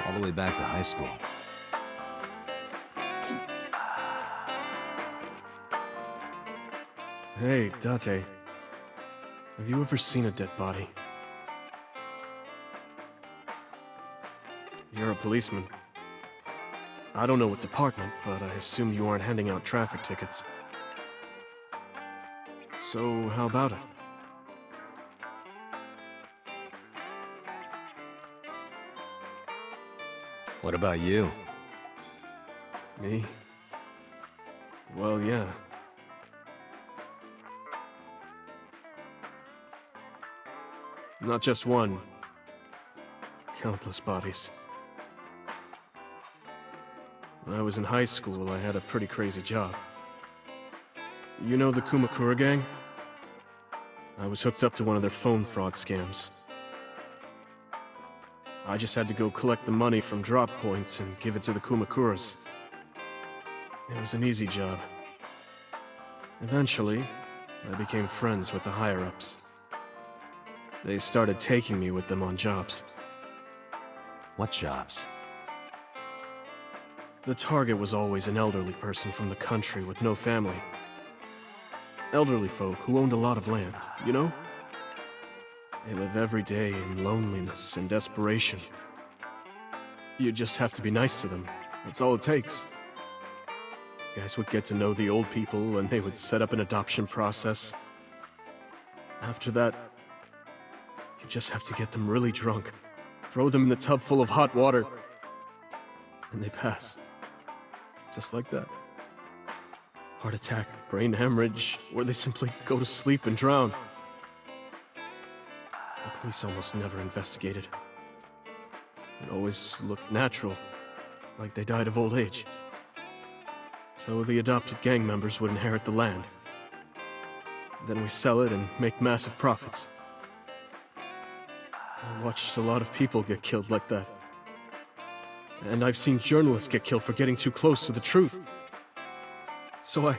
All the way back to high school. Hey, Date. Have you ever seen a dead body? You're a policeman. I don't know what department, but I assume you aren't handing out traffic tickets. So, how about it? What about you? Me? Well, yeah. Not just one. Countless bodies. When I was in high school, I had a pretty crazy job. You know the Kumakura gang? I was hooked up to one of their phone fraud scams. I just had to go collect the money from drop points and give it to the Kumakuras. It was an easy job. Eventually, I became friends with the higher-ups. They started taking me with them on jobs. What jobs? The target was always an elderly person from the country with no family. Elderly folk who owned a lot of land, you know? They live every day in loneliness and desperation. You just have to be nice to them. That's all it takes. Guys would get to know the old people and they would set up an adoption process. After that, you just have to get them really drunk, throw them in a tub full of hot water, and they pass. Just like that. Heart attack, brain hemorrhage, or they simply go to sleep and drown. The police almost never investigated. It always looked natural, like they died of old age. So the adopted gang members would inherit the land. Then we sell it and make massive profits. I watched a lot of people get killed like that. And I've seen journalists get killed for getting too close to the truth. So I...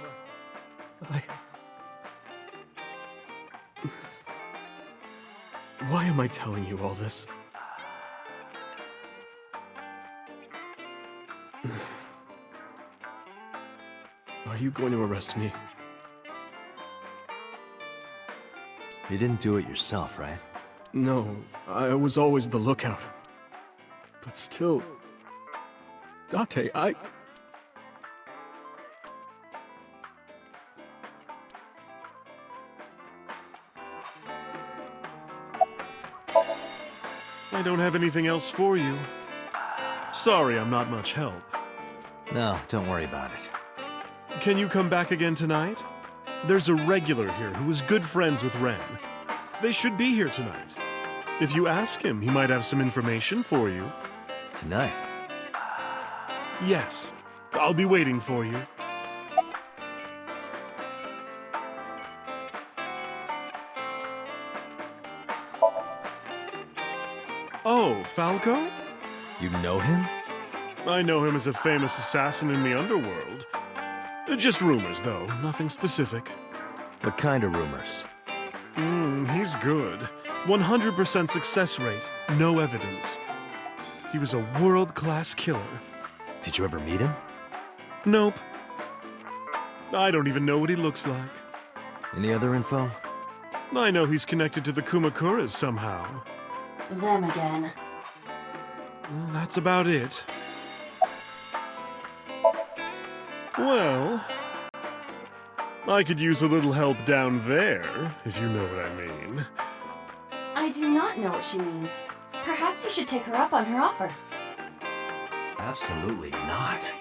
Why am I telling you all this? Are you going to arrest me? You didn't do it yourself, right? No, I was always the lookout. But still... Date, I don't have anything else for you. Sorry, I'm not much help. No, don't worry about it. Can you come back again tonight? There's a regular here who is good friends with Ren. They should be here tonight. If you ask him, he might have some information for you. Tonight? Yes. I'll be waiting for you. Oh, Falco? You know him? I know him as a famous assassin in the underworld. Just rumors, though, nothing specific. What kind of rumors? He's good. 100% success rate, no evidence. He was a world-class killer. Did you ever meet him? Nope. I don't even know what he looks like. Any other info? I know he's connected to the Kumakuras somehow. Them again. Well, that's about it. Well, I could use a little help down there, if you know what I mean. I do not know what she means. Perhaps you should take her up on her offer. Absolutely not.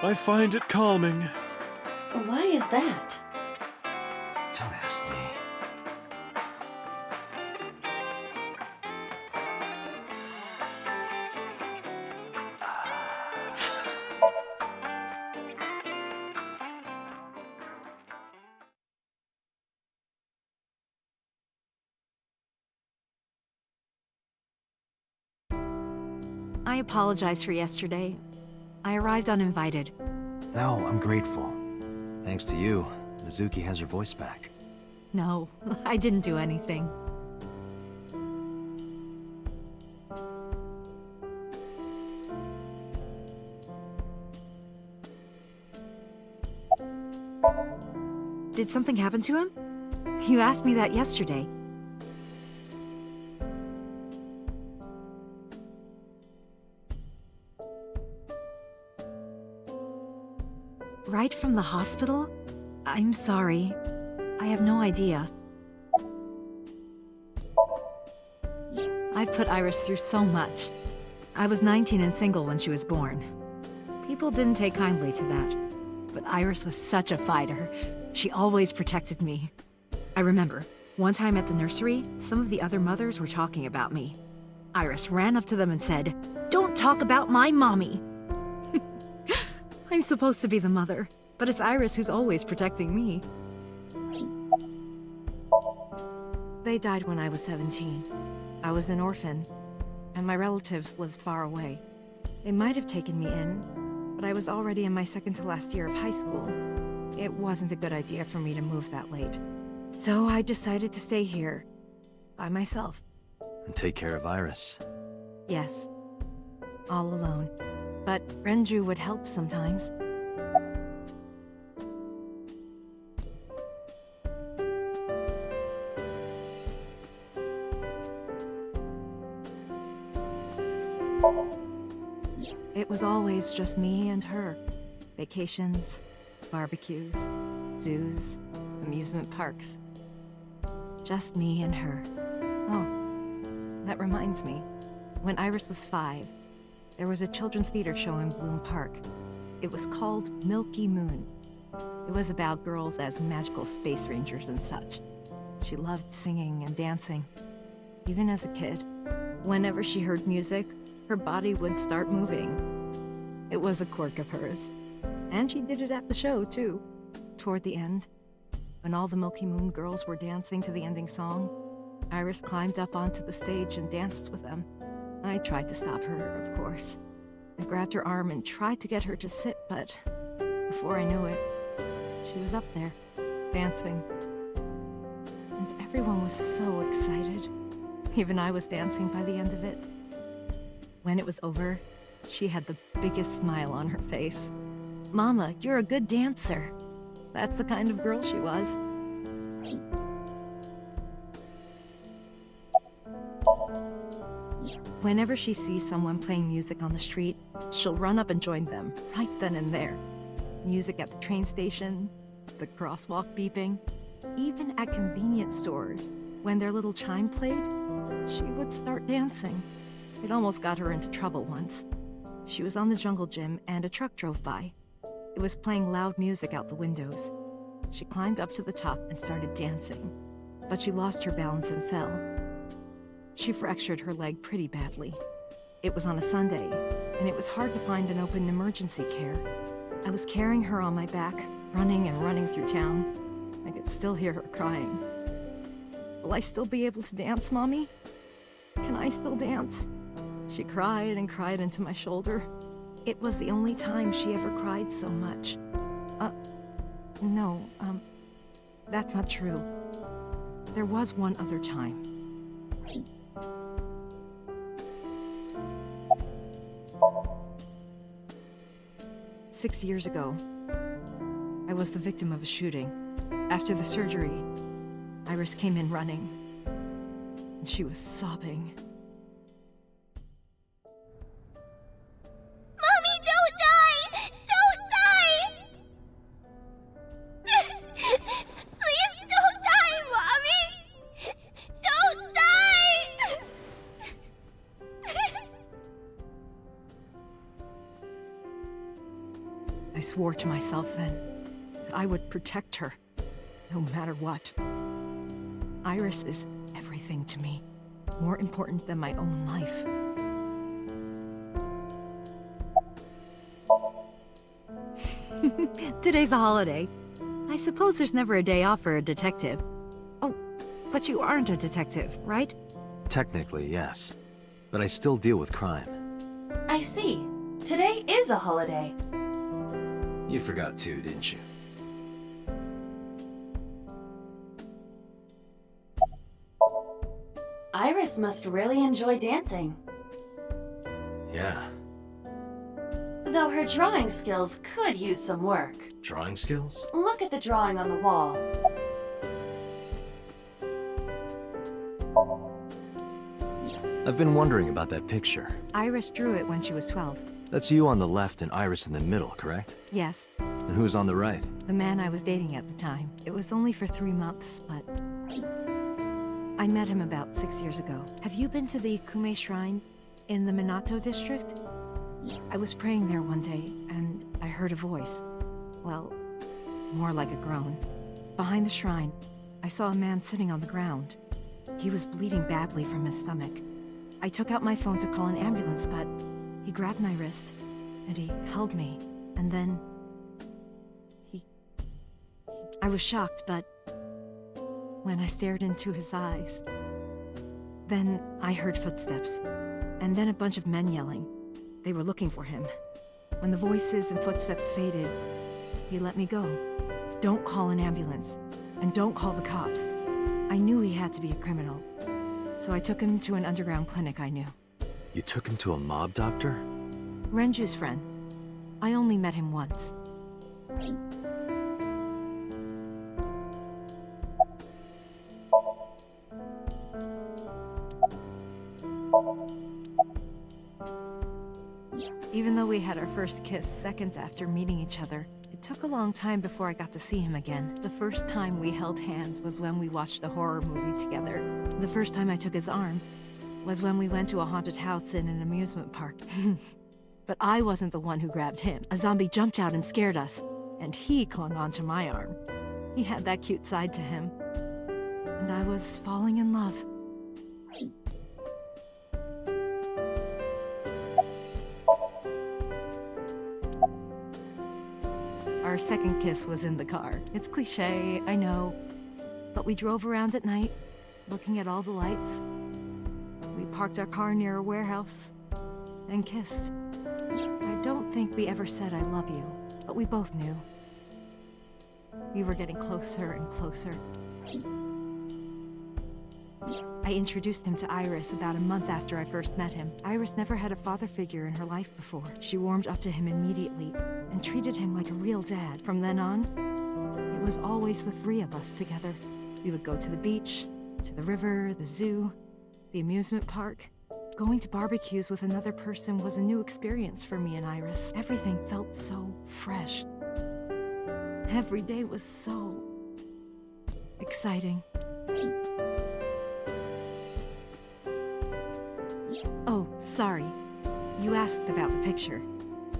I find it calming. Why is that? Don't ask me. I apologize for yesterday. I arrived uninvited. No, I'm grateful. Thanks to you, Mizuki has her voice back. No, I didn't do anything. Did something happen to him? You asked me that yesterday. Right from the hospital? I'm sorry. I have no idea. I've put Iris through so much. I was 19 and single when she was born. People didn't take kindly to that. But Iris was such a fighter. She always protected me. I remember, one time at the nursery, some of the other mothers were talking about me. Iris ran up to them and said, "Don't talk about my mommy!" I'm supposed to be the mother, but it's Iris who's always protecting me. They died when I was 17. I was an orphan, and my relatives lived far away. They might have taken me in, but I was already in my second to last year of high school. It wasn't a good idea for me to move that late. So I decided to stay here, by myself. And take care of Iris. Yes, all alone. But Renju would help sometimes. It was always just me and her. Vacations, barbecues, zoos, amusement parks. Just me and her. Oh, that reminds me. When Iris was 5, there was a children's theater show in Bloom Park. It was called Milky Moon. It was about girls as magical space rangers and such. She loved singing and dancing. Even as a kid, whenever she heard music, her body would start moving. It was a quirk of hers. And she did it at the show, too. Toward the end, when all the Milky Moon girls were dancing to the ending song, Iris climbed up onto the stage and danced with them. I tried to stop her, of course. I grabbed her arm and tried to get her to sit, but before I knew it, she was up there, dancing. And everyone was so excited. Even I was dancing by the end of it. When it was over, she had the biggest smile on her face. "Mama, you're a good dancer." That's the kind of girl she was. Whenever she sees someone playing music on the street, she'll run up and join them, right then and there. Music at the train station, the crosswalk beeping, even at convenience stores. When their little chime played, she would start dancing. It almost got her into trouble once. She was on the jungle gym and a truck drove by. It was playing loud music out the windows. She climbed up to the top and started dancing, but she lost her balance and fell. She fractured her leg pretty badly. It was on a Sunday, and it was hard to find an open emergency care. I was carrying her on my back, running and running through town. I could still hear her crying. Will I still be able to dance, Mommy? Can I still dance? She cried and cried into my shoulder. It was the only time she ever cried so much. No, that's not true. There was one other time. Six years ago, I was the victim of a shooting. After the surgery, Iris came in running, and she was sobbing. Mommy, don't die! Don't die! Please don't die, Mommy! Don't die! I swore to myself then that I would protect her, no matter what. Iris is everything to me, more important than my own life. Today's a holiday. I suppose there's never a day off for a detective. Oh, but you aren't a detective, right? Technically, yes. But I still deal with crime. I see. Today is a holiday. You forgot too, didn't you? Iris must really enjoy dancing. Yeah. Though her drawing skills could use some work. Drawing skills? Look at the drawing on the wall. I've been wondering about that picture. Iris drew it when she was 12. That's you on the left and Iris in the middle, correct? Yes, And who's on the right? the man I was dating at the time. It was only for 3 months, but I met him about 6 years ago. Have you been to the Ikume Shrine in the Minato district? I was praying there one day, and I heard a voice. Well, more like a groan. Behind the shrine, I saw a man sitting on the ground. He was bleeding badly from his stomach. I took out my phone to call an ambulance, but he grabbed my wrist, and he held me, and then I was shocked, but when I stared into his eyes, then I heard footsteps, and then a bunch of men yelling. They were looking for him. When the voices and footsteps faded, he let me go. Don't call an ambulance, and don't call the cops. I knew he had to be a criminal, so I took him to an underground clinic I knew. You took him to a mob doctor? Renju's friend. I only met him once. Even though we had our first kiss seconds after meeting each other, it took a long time before I got to see him again. The first time we held hands was when we watched a horror movie together. The first time I took his arm was when we went to a haunted house in an amusement park. But I wasn't the one who grabbed him. A zombie jumped out and scared us, and he clung onto my arm. He had that cute side to him, and I was falling in love. Our second kiss was in the car. It's cliché, I know, but we drove around at night, looking at all the lights. We parked our car near a warehouse and kissed. I don't think we ever said I love you, but we both knew. We were getting closer and closer. I introduced him to Iris about a month after I first met him. Iris never had a father figure in her life before. She warmed up to him immediately and treated him like a real dad. From then on, it was always the three of us together. We would go to the beach, to the river, the zoo, the amusement park. Going to barbecues with another person was a new experience for me and Iris. Everything felt so fresh. Every day was so exciting. Oh, sorry. You asked about the picture.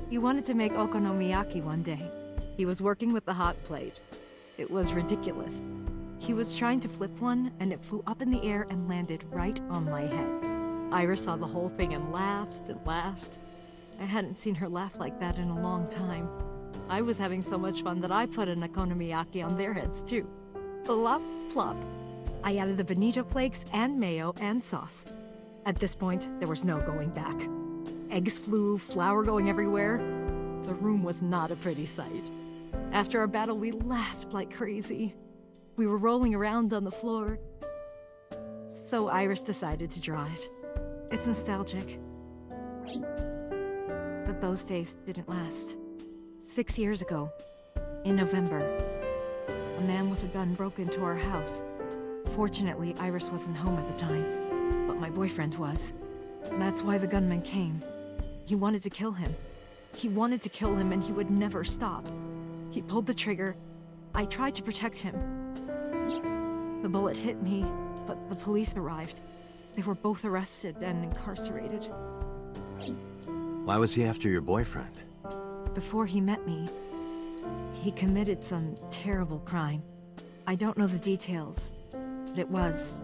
He wanted to make okonomiyaki one day. He was working with the hot plate. It was ridiculous. He was trying to flip one, and it flew up in the air and landed right on my head. Iris saw the whole thing and laughed and laughed. I hadn't seen her laugh like that in a long time. I was having so much fun that I put an okonomiyaki on their heads, too. Plop, plop. I added the bonito flakes and mayo and sauce. At this point, there was no going back. Eggs flew, flour going everywhere. The room was not a pretty sight. After our battle, we laughed like crazy. We were rolling around on the floor. So Iris decided to draw it. It's nostalgic. But those days didn't last. 6 years ago, in November, a man with a gun broke into our house. Fortunately, Iris wasn't home at the time, but my boyfriend was. That's why the gunman came. He wanted to kill him. He wanted to kill him and he would never stop. He pulled the trigger. I tried to protect him. The bullet hit me, but the police arrived. They were both arrested and incarcerated. Why was he after your boyfriend? Before he met me, he committed some terrible crime. I don't know the details, but it was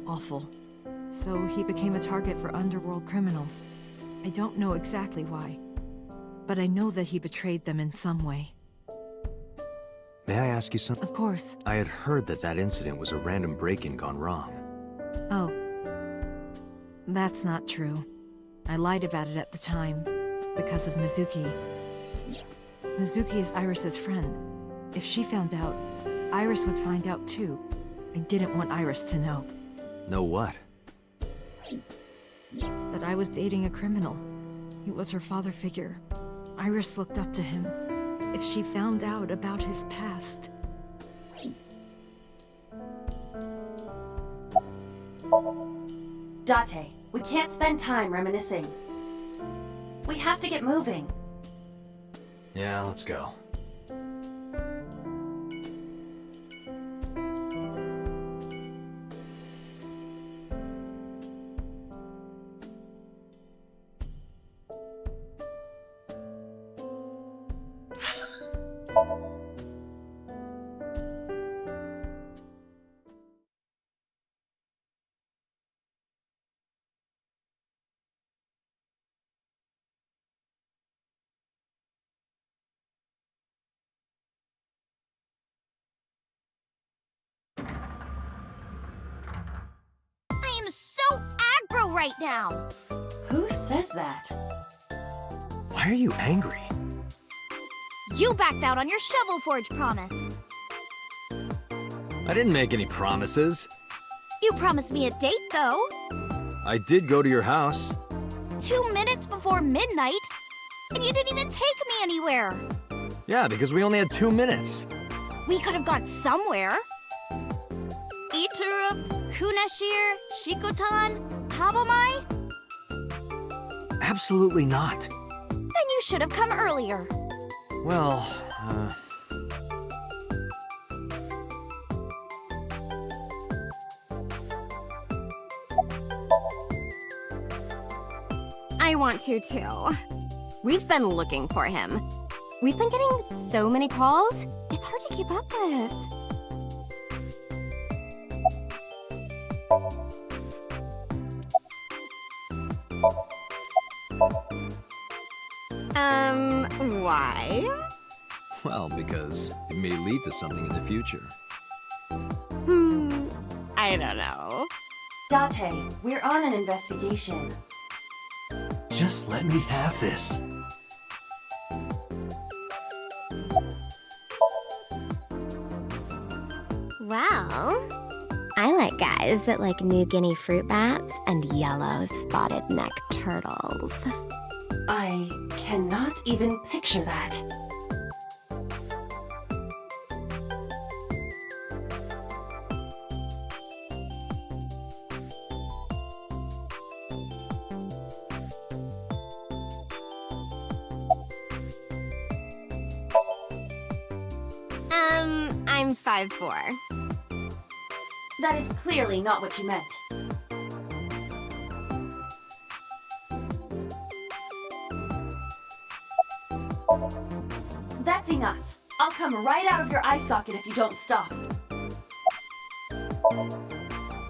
awful. So he became a target for underworld criminals. I don't know exactly why, but I know that he betrayed them in some way. May I ask you something? Of course. I had heard that that incident was a random break-in gone wrong. Oh. That's not true. I lied about it at the time, because of Mizuki. Mizuki is Iris's friend. If she found out, Iris would find out too. I didn't want Iris to know. Know what? That I was dating a criminal. He was her father figure. Iris looked up to him. If she found out about his past... Date, we can't spend time reminiscing. We have to get moving. Yeah, let's go. I am so aggro right now. Who says that? Why are you angry? You backed out on your Shovel Forge promise. I didn't make any promises. You promised me a date, though. I did go to your house. 2 minutes before midnight, and you didn't even take me anywhere. Yeah, because we only had 2 minutes. We could have gone somewhere. Iturup, Kunashir, Shikotan, Habomai? Absolutely not. Then you should have come earlier. Well, I want to too. We've been looking for him. We've been getting so many calls, it's hard to keep up with. Why? well, because it may lead to something in the future. I don't know. Date, we're on an investigation. Just let me have this. Well, I like guys that like New Guinea fruit bats and yellow spotted neck turtles. I cannot even picture that. I'm 5'4". That is clearly not what you meant. That's enough. I'll come right out of your eye socket if you don't stop.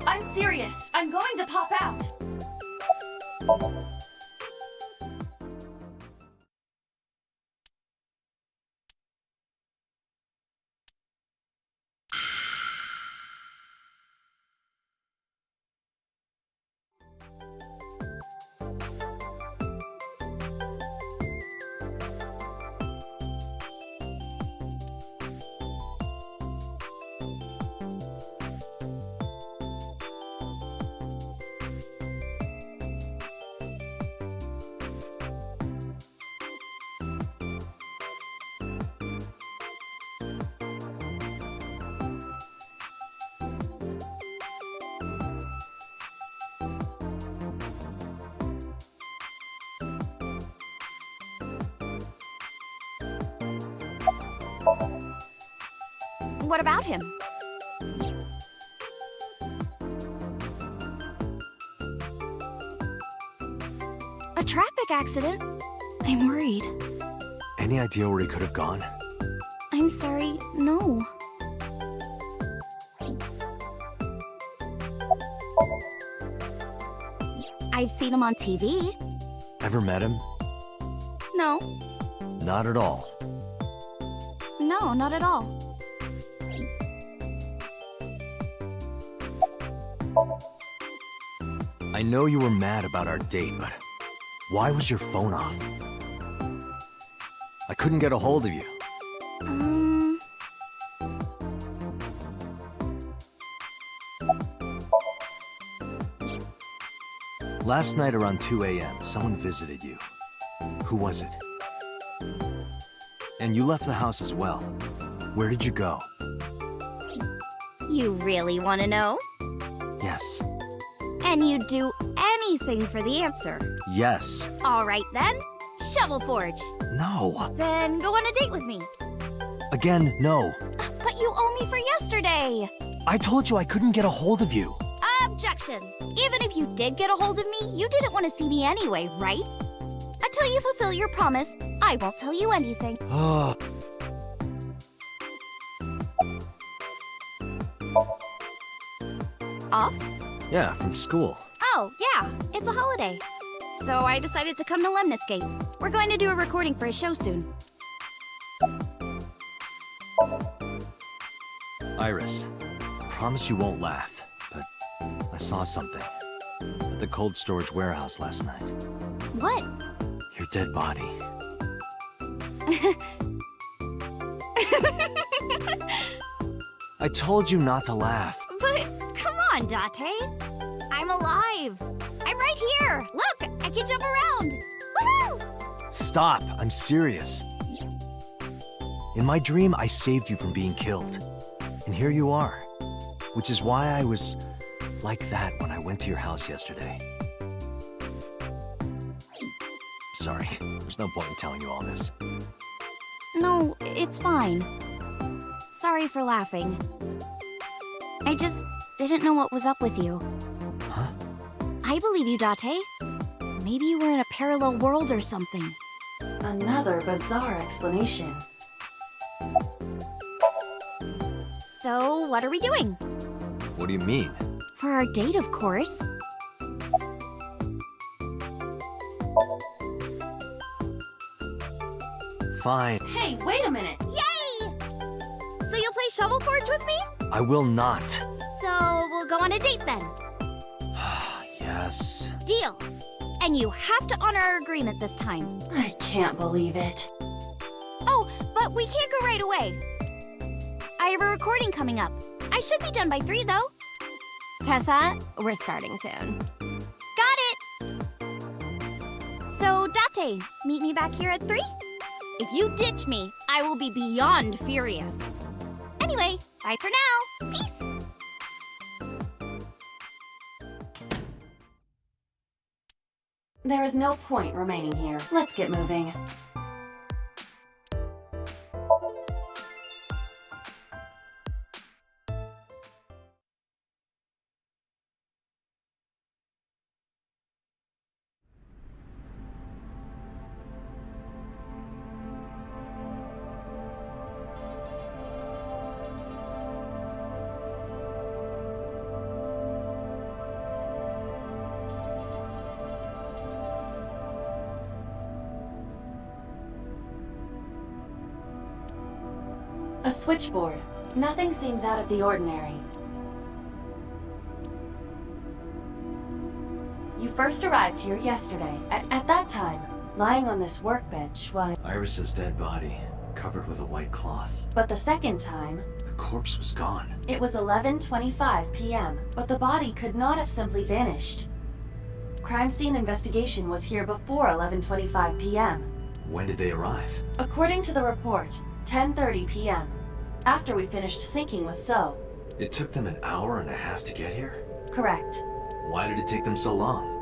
I'm serious. I'm going to pop out. What about him? A traffic accident? I'm worried. Any idea where he could have gone? I'm sorry, no. I've seen him on TV. Ever met him? No. Not at all. No, not at all. I know you were mad about our date, but why was your phone off? I couldn't get a hold of you. Last night around 2 a.m., someone visited you. Who was it? And you left the house as well. Where did you go? You really want to know? Yes. And you'd do anything for the answer. Yes. All right then. Shovel Forge. No. Then go on a date with me. Again, no. But you owe me for yesterday. I told you I couldn't get a hold of you. Objection. Even if you did get a hold of me, you didn't want to see me anyway, right? Until you fulfill your promise, I won't tell you anything. Off? Yeah, from school. Oh, yeah. It's a holiday. So I decided to come to Lemniscape. We're going to do a recording for a show soon. Iris, promise you won't laugh, but I saw something at the cold storage warehouse last night. What? Your dead body. I told you not to laugh. But come on, Date. I'm alive. I'm right here. Look, I can jump around. Woohoo! Stop, I'm serious. In my dream, I saved you from being killed. And here you are. Which is why I was like that when I went to your house yesterday. Sorry, there's no point in telling you all this. No, it's fine. Sorry for laughing. I just didn't know what was up with you. Huh? I believe you, Date. Maybe you were in a parallel world or something. Another bizarre explanation. So, what are we doing? What do you mean? For our date, of course. Fine. Hey, wait a minute! Yay! So you'll play Shovel Forge with me? I will not. So, we'll go on a date then. Yes. Deal. And you have to honor our agreement this time. I can't believe it. Oh, but we can't go right away. I have a recording coming up. I should be done by 3, though. Tessa, we're starting soon. Got it! So, Date, meet me back here at 3? If you ditch me, I will be beyond furious. Anyway, bye for now. Peace! There is no point remaining here. Let's get moving. A switchboard. Nothing seems out of the ordinary. You first arrived here yesterday. At that time, lying on this workbench was... Iris's dead body, covered with a white cloth. But the second time... The corpse was gone. It was 11:25 p.m., but the body could not have simply vanished. Crime scene investigation was here before 11:25 p.m. When did they arrive? According to the report, 10:30 p.m. After we finished syncing with So. It took them an hour and a half to get here? Correct. Why did it take them so long?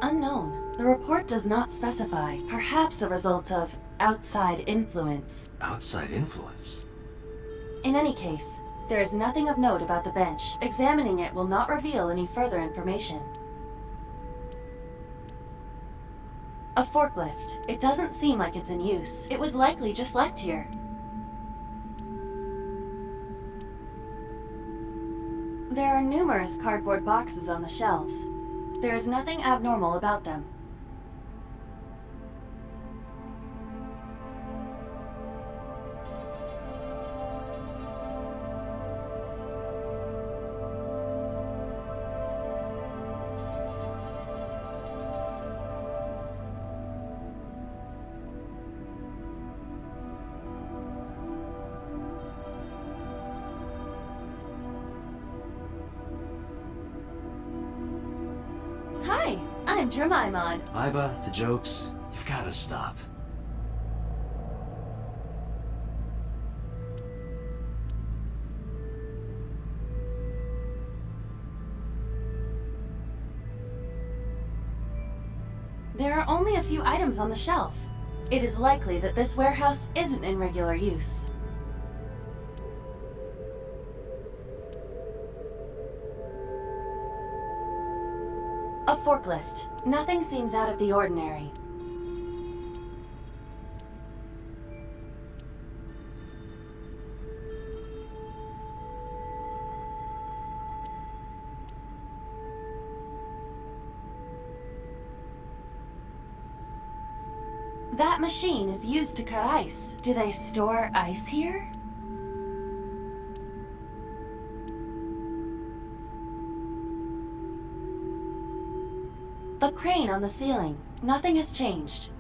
Unknown. The report does not specify. Perhaps a result of outside influence. Outside influence? In any case, there is nothing of note about the bench. Examining it will not reveal any further information. A forklift. It doesn't seem like it's in use. It was likely just left here. There are numerous cardboard boxes on the shelves. There is nothing abnormal about them. Hi, I'm Jemimon. Iba, the jokes, you've gotta stop. There are only a few items on the shelf. It is likely that this warehouse isn't in regular use. A forklift. Nothing seems out of the ordinary. That machine is used to cut ice. Do they store ice here? The crane on the ceiling. Nothing has changed.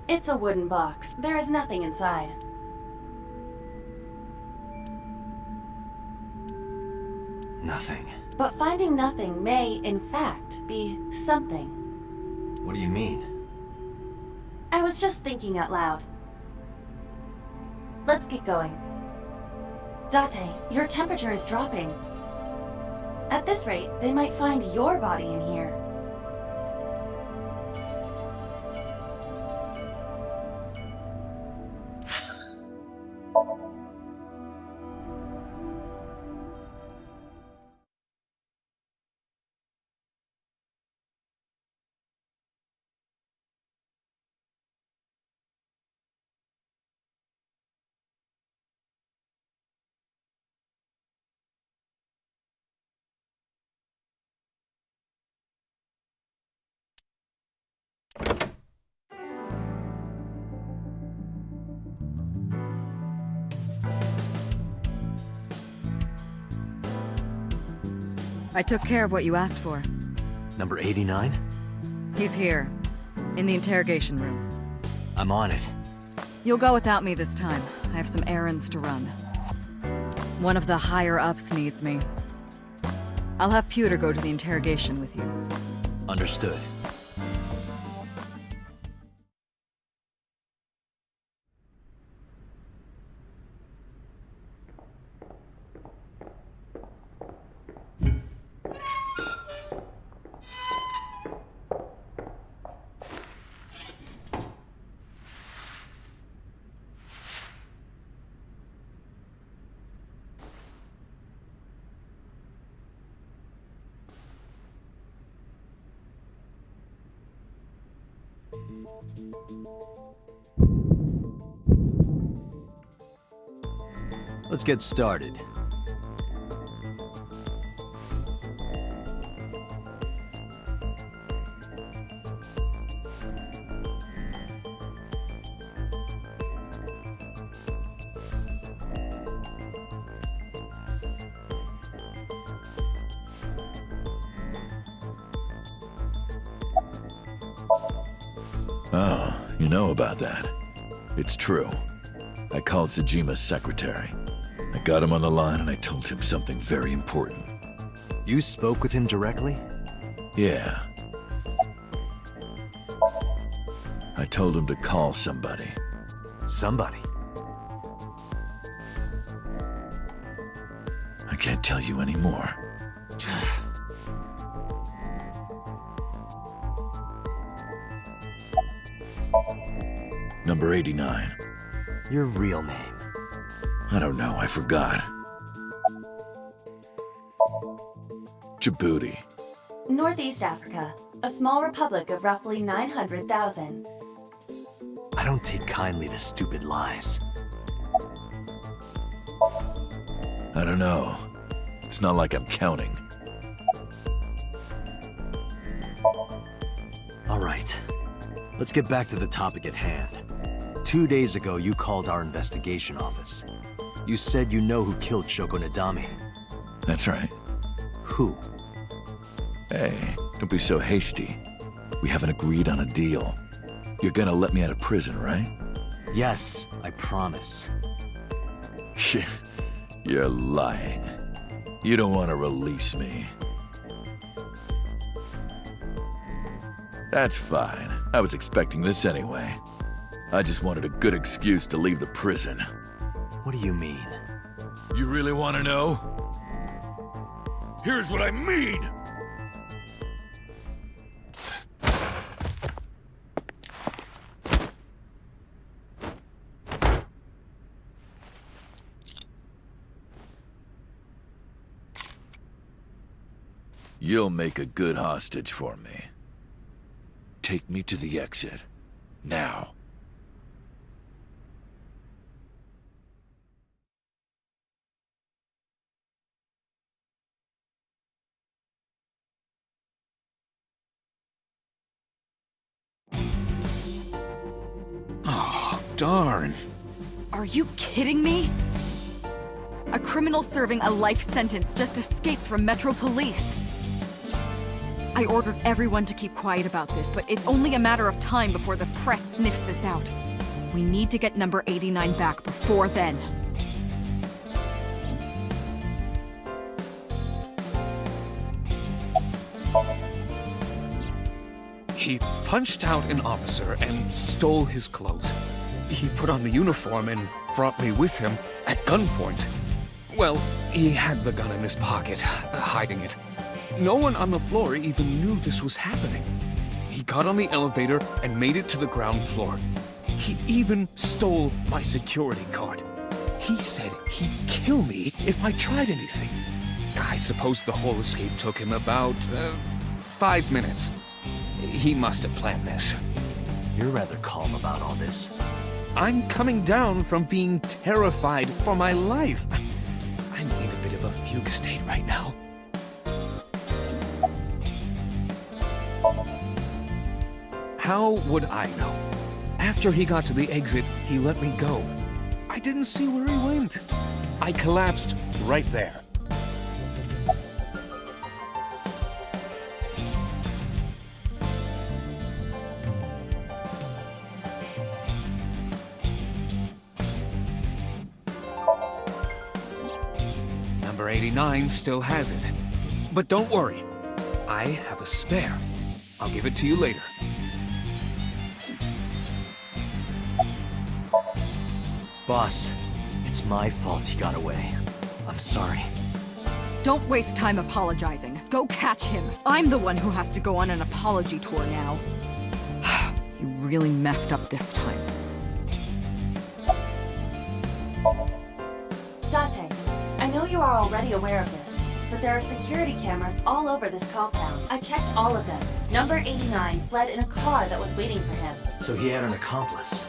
It's a wooden box. There is nothing inside. Nothing. But finding nothing may, in fact, be something. What do you mean? I was just thinking out loud. Let's get going. Date, your temperature is dropping. At this rate, they might find your body in here. I took care of what you asked for. Number 89? He's here, in the interrogation room. I'm on it. You'll go without me this time. I have some errands to run. One of the higher-ups needs me. I'll have Pewter go to the interrogation with you. Understood. Let's get started. Oh, you know about that. It's true. I called Sejima's secretary. I got him on the line and I told him something very important. You spoke with him directly? Yeah. I told him to call somebody. Somebody? I can't tell you anymore. Number 89. Your real name? I don't know, I forgot. Djibouti. Northeast Africa, a small republic of roughly 900,000. I don't take kindly to stupid lies. I don't know. It's not like I'm counting. All right. Let's get back to the topic at hand. 2 days ago, you called our investigation office. You said you know who killed Shoko Nadami. That's right. Who? Hey, don't be so hasty. We haven't agreed on a deal. You're gonna let me out of prison, right? Yes, I promise. You're lying. You don't want to release me. That's fine. I was expecting this anyway. I just wanted a good excuse to leave the prison. What do you mean? You really want to know? Here's what I mean! You'll make a good hostage for me. Take me to the exit. Now. Oh, darn. Are you kidding me? A criminal serving a life sentence just escaped from Metro Police. I ordered everyone to keep quiet about this, but it's only a matter of time before the press sniffs this out. We need to get number 89 back before then. He punched out an officer and stole his clothes. He put on the uniform and brought me with him at gunpoint. Well, he had the gun in his pocket, hiding it. No one on the floor even knew this was happening. He got on the elevator and made it to the ground floor. He even stole my security card. He said he'd kill me if I tried anything. I suppose the whole escape took him about 5 minutes. He must have planned this. You're rather calm about all this. I'm coming down from being terrified for my life. I'm in a bit of a fugue state right now. How would I know? After he got to the exit, he let me go. I didn't see where he went. I collapsed right there. Number 89 still has it. But don't worry, I have a spare. I'll give it to you later. Boss, it's my fault he got away. I'm sorry. Don't waste time apologizing. Go catch him. I'm the one who has to go on an apology tour now. You really messed up this time. Date, I know you are already aware of this, but there are security cameras all over this compound. I checked all of them. Number 89 fled in a car that was waiting for him. So he had an accomplice.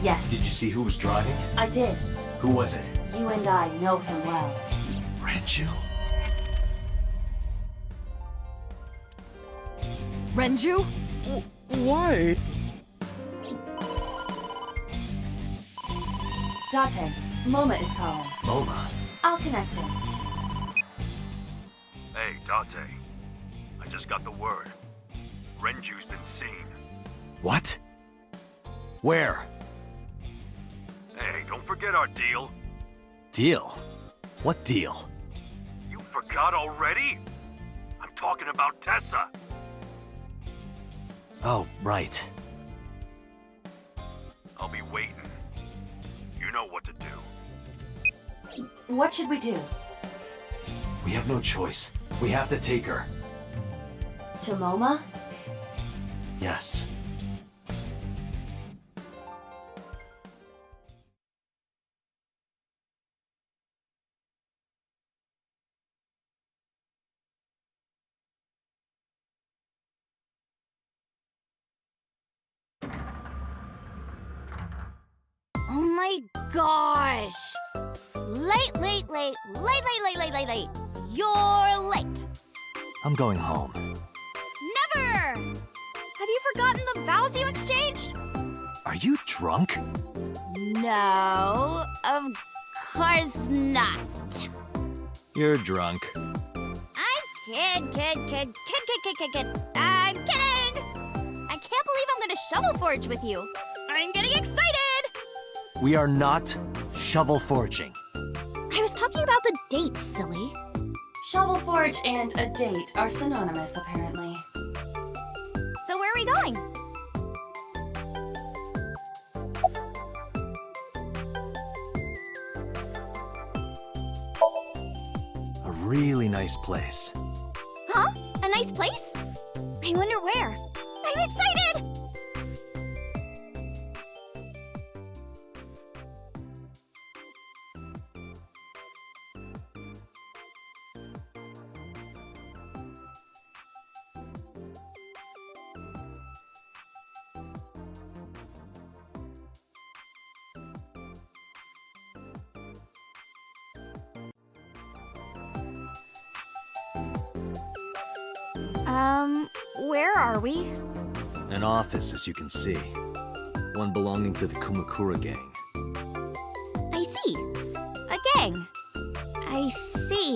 Yes, Did you see who was driving? I did. Who was it? You and I know him well. Renju? Renju? Why? Date, Moma is calling. Moma? I'll connect him. Hey, Date. I just got the word. Renju's been seen. What? Where? Hey, don't forget our deal. Deal? What deal? You forgot already? I'm talking about Tessa. Oh, right. I'll be waiting. You know what to do. What should we do? We have no choice. We have to take her. To Moma? Yes. Oh my gosh! Late. You're late. I'm going home. Never! Have you forgotten the vows you exchanged? Are you drunk? No, of course not. You're drunk. I'm kid. I'm kidding! I can't believe I'm gonna shovel forge with you. I'm getting excited! We are not shovel forging. I was talking about the date, silly. Shovel Forge and a date are synonymous, apparently. So where are we going? A really nice place. Huh? A nice place? I wonder where. I'm excited! Where are we? An office, as you can see. One belonging to the Kumakura gang. I see. A gang. I see.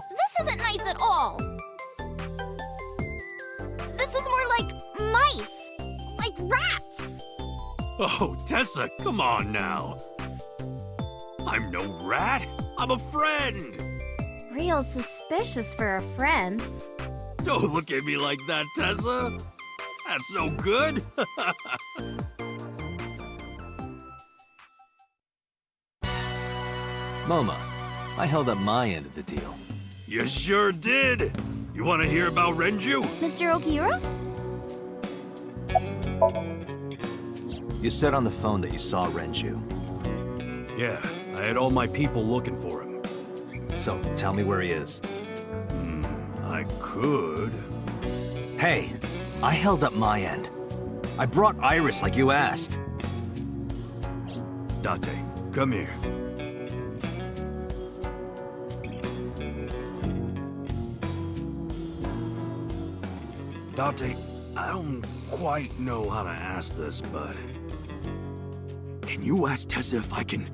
This isn't nice at all. This is more like mice. Like rats. Oh, Tessa, come on now. I'm no rat. I'm a friend. Real suspicious for a friend. Don't look at me like that, Tessa. That's no good. Moma, I held up my end of the deal. You sure did. You want to hear about Renju? Mr. Okiura? You said on the phone that you saw Renju. Yeah, I had all my people looking for him. So, tell me where he is. I could. Hey, I held up my end. I brought Iris like you asked. Date, come here. Date, I don't quite know how to ask this, but... Can you ask Tessa if I can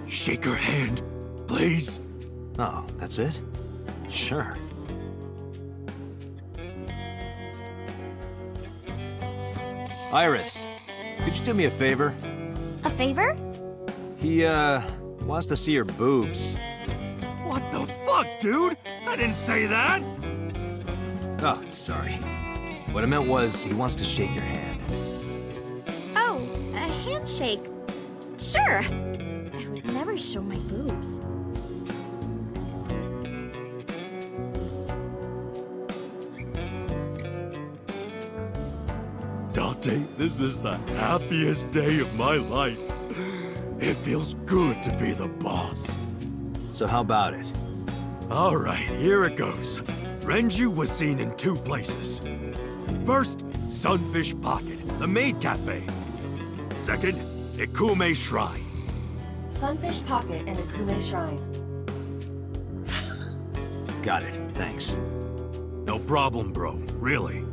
shake her hand, please? Oh, that's it? Sure. Iris, could you do me a favor? A favor? He, wants to see your boobs. What the fuck, dude? I didn't say that! Oh, sorry. What I meant was, he wants to shake your hand. Oh, a handshake. Sure. I would never show my boobs. Date, this is the happiest day of my life. It feels good to be the boss. So how about it? All right, here it goes. Renju was seen in 2 places. First, Sunfish Pocket, the maid cafe. Second, Ikume Shrine. Sunfish Pocket and Akume Shrine. Got it, thanks. No problem, bro. Really.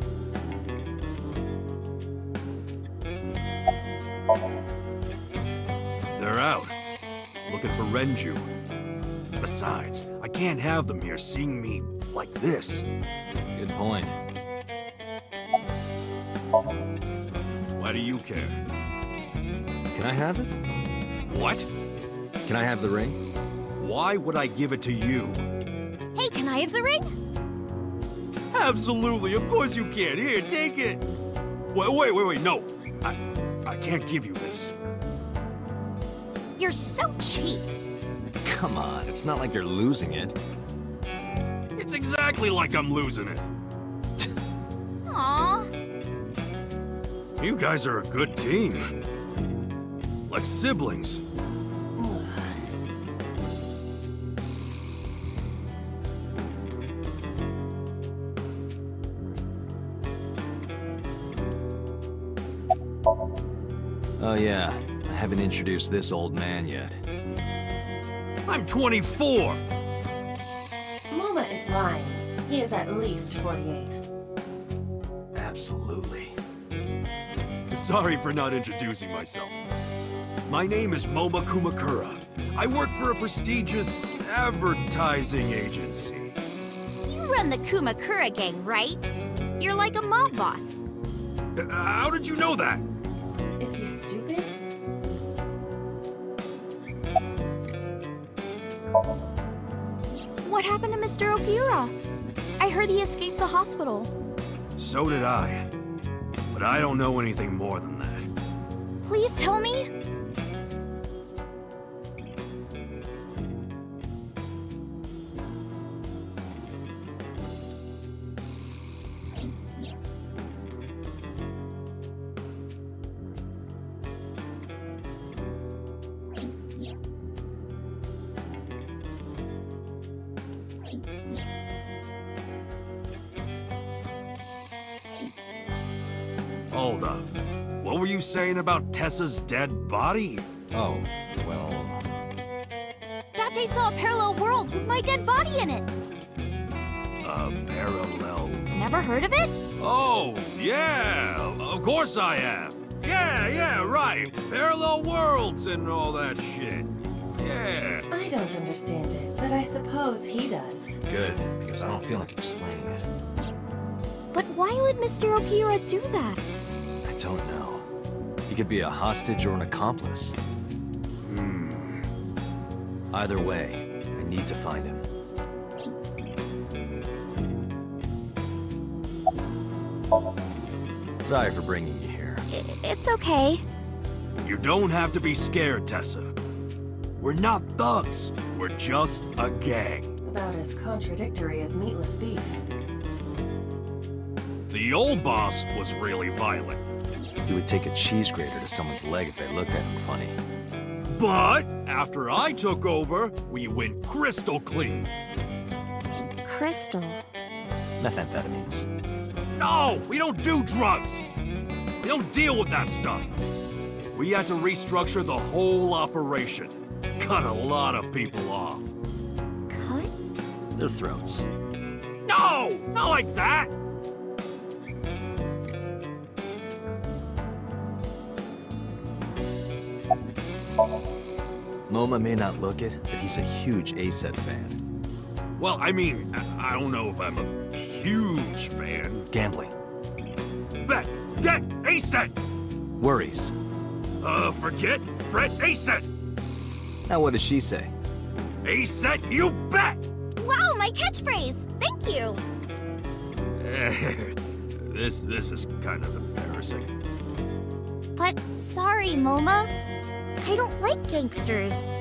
They're out. Looking for Renju. Besides, I can't have them here seeing me like this. Good point. Why do you care? Can I have it? What? Can I have the ring? Why would I give it to you? Hey, can I have the ring? Absolutely, of course you can. Here, take it. Wait, no. I can't give you this. You're so cheap. Come on, it's not like you're losing it. It's exactly like I'm losing it. Aww. You guys are a good team. Like siblings. Oh yeah, I haven't introduced this old man yet. I'm 24! Moma is lying. He is at least 48. Absolutely. Sorry for not introducing myself. My name is Moma Kumakura. I work for a prestigious advertising agency. You run the Kumakura gang, right? You're like a mob boss. How did you know that? Is he stupid? What happened to Mr. Okiura? I heard he escaped the hospital. So did I. But I don't know anything more than that. Please tell me? Hold up. What were you saying about Tessa's dead body? Oh, well... Date saw a parallel world with my dead body in it. A parallel... Never heard of it? Oh, yeah! Of course I have! Yeah, right! Parallel worlds and all that shit. Yeah. I don't understand it, but I suppose he does. Good, because I don't feel like explaining it. But why would Mr. Okiura do that? I don't know. He could be a hostage or an accomplice. Either way, I need to find him. Sorry for bringing you here. It's okay. You don't have to be scared, Tessa. We're not thugs. We're just a gang. About as contradictory as meatless beef. The old boss was really violent. He would take a cheese grater to someone's leg if they looked at him funny. But after I took over, we went crystal clean. Crystal. Methamphetamines. No, we don't do drugs. We don't deal with that stuff. We had to restructure the whole operation. Cut a lot of people off. Cut? Their throats. No, not like that. Moma may not look it, but he's a huge ASET fan. Well, I mean, I don't know if I'm a huge fan. Gambling. Bet, debt, ASET! Worries. Forget, fret, ASET! Now what does she say? ASET, you bet! Wow, my catchphrase! Thank you! This is kind of embarrassing. But sorry, Moma. I don't like gangsters.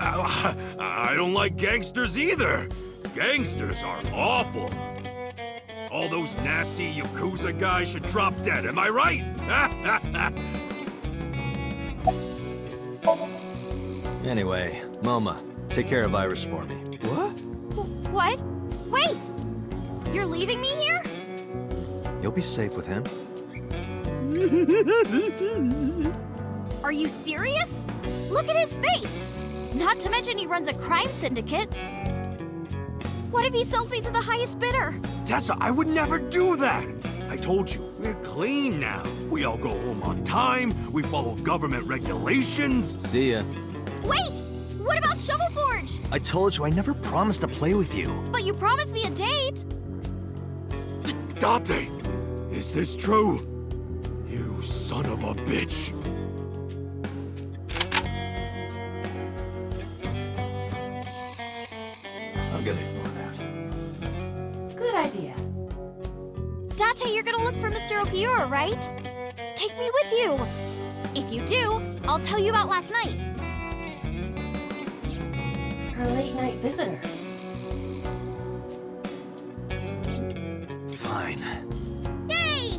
I don't like gangsters either. Gangsters are awful. All those nasty Yakuza guys should drop dead, am I right? Anyway, Moma, take care of Iris for me. What? What? Wait! You're leaving me here? You'll be safe with him. Are you serious? Look at his face! Not to mention he runs a crime syndicate. What if he sells me to the highest bidder? Tessa, I would never do that! I told you, we're clean now. We all go home on time, we follow government regulations. See ya. Wait! What about Shovel Forge? I told you I never promised to play with you. But you promised me a date! Date! Is this true? You son of a bitch! I'm gonna ignore that. Good idea. Date, you're gonna look for Mr. Okiura, right? Take me with you! If you do, I'll tell you about last night. Her late-night visitor. Fine. Yay!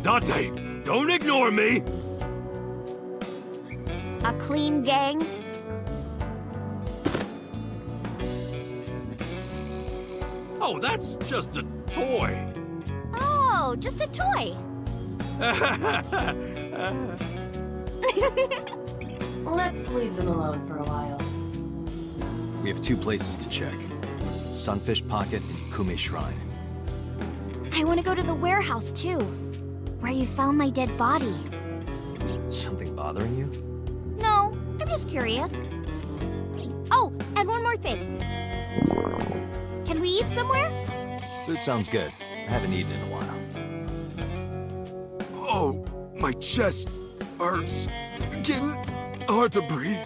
Date, don't ignore me! A clean gang? Oh, that's just a toy. Oh, just a toy. Let's leave them alone for a while. We have 2 places to check. Sunfish Pocket and Kume Shrine. I want to go to the warehouse, too. Where you found my dead body. Something bothering you? No, I'm just curious. Oh, and one more thing. Can we eat somewhere? Food sounds good. I haven't eaten in a while. Oh, my chest hurts. Getting hard to breathe.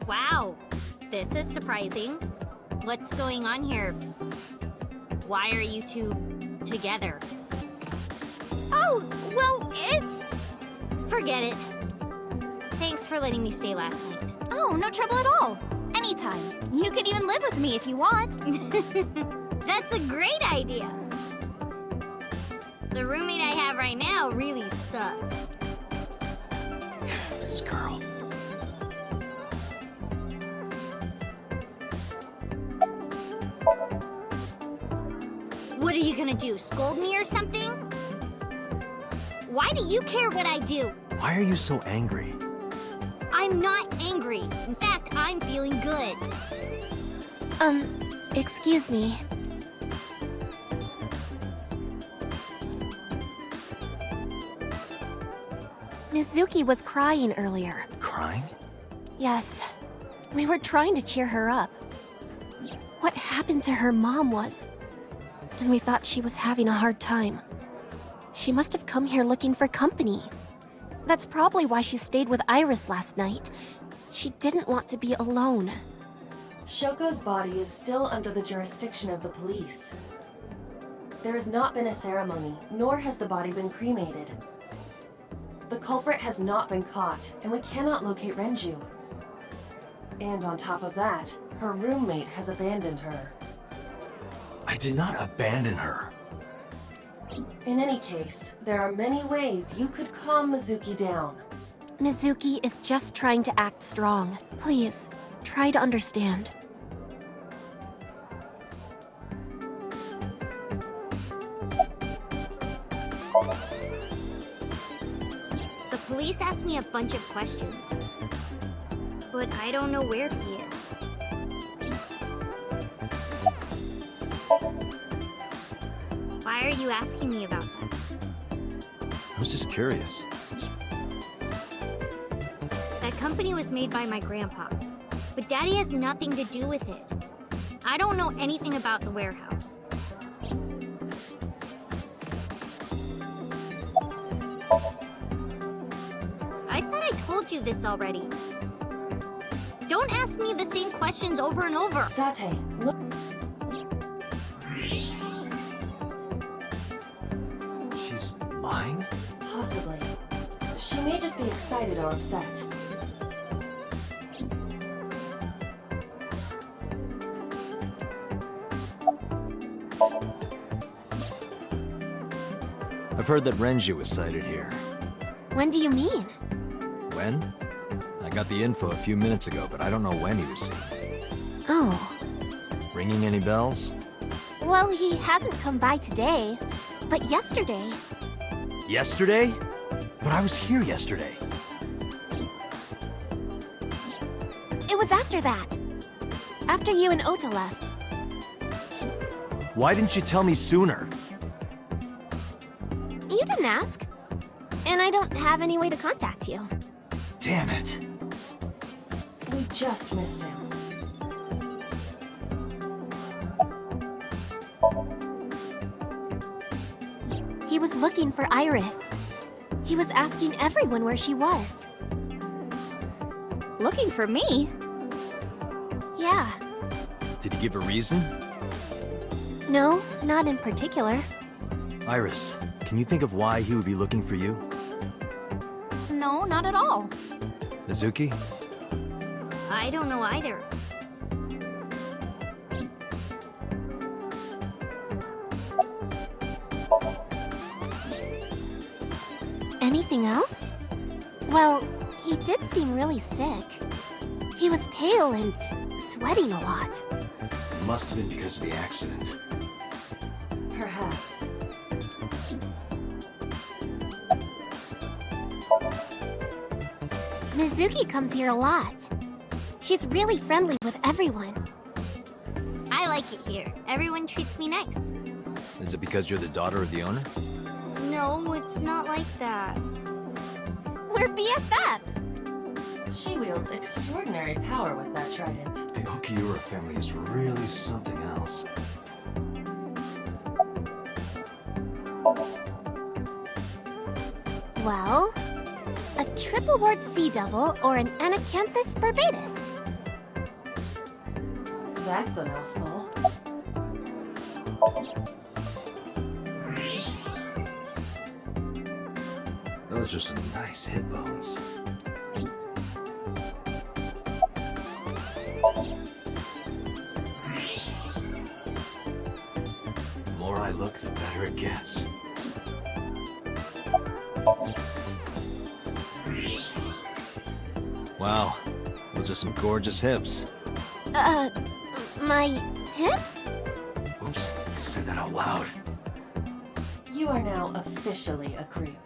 Wow, this is surprising. What's going on here? Why are you two together? Oh, well, it's... Forget it. Thanks for letting me stay last night. Oh, no trouble at all. Anytime. You could even live with me if you want. That's a great idea. The roommate I have right now really sucks. This girl. What are you gonna do, scold me or something? Why do you care what I do? Why are you so angry? I'm not angry. In fact, I'm feeling good. Excuse me. Mizuki was crying earlier. Crying? Yes. We were trying to cheer her up. What happened to her mom was... And we thought she was having a hard time. She must have come here looking for company. That's probably why she stayed with Iris last night. She didn't want to be alone. Shoko's body is still under the jurisdiction of the police. There has not been a ceremony, nor has the body been cremated. The culprit has not been caught, and we cannot locate Renju. And on top of that, her roommate has abandoned her. I did not abandon her. In any case, there are many ways you could calm Mizuki down. Mizuki is just trying to act strong. Please, try to understand. The police asked me a bunch of questions, but I don't know where he is. Why are you asking me about that? I was just curious. That company was made by my grandpa, but Daddy has nothing to do with it. I don't know anything about the warehouse. I thought I told you this already. Don't ask me the same questions over and over. Date, look. She may just be excited or upset. I've heard that Renju was sighted here. When do you mean? When? I got the info a few minutes ago, but I don't know when he was seen. Oh. Ringing any bells? Well, he hasn't come by today, but yesterday. Yesterday? But I was here yesterday. It was after that. After you and Ota left. Why didn't you tell me sooner? You didn't ask. And I don't have any way to contact you. Damn it. We just missed him. He was looking for Iris. He was asking everyone where she was. Looking for me? Yeah. Did he give a reason? No, not in particular. Iris, can you think of why he would be looking for you? No, not at all. Mizuki? I don't know either. Anything else? Well, he did seem really sick. He was pale and sweating a lot. Must have been because of the accident. Perhaps. Mizuki comes here a lot. She's really friendly with everyone. I like it here. Everyone treats me nice. Is it because you're the daughter of the owner? No, it's not like that. We're BFFs. She wields extraordinary power with that trident. The Okiura family is really something else. Well, a triple wart sea devil or an Anacanthus barbatus. That's a mouthful. Those are some nice hip bones. The more I look, the better it gets. Wow, those are some gorgeous hips. My hips? Oops, I said that out loud. You are now officially a creep.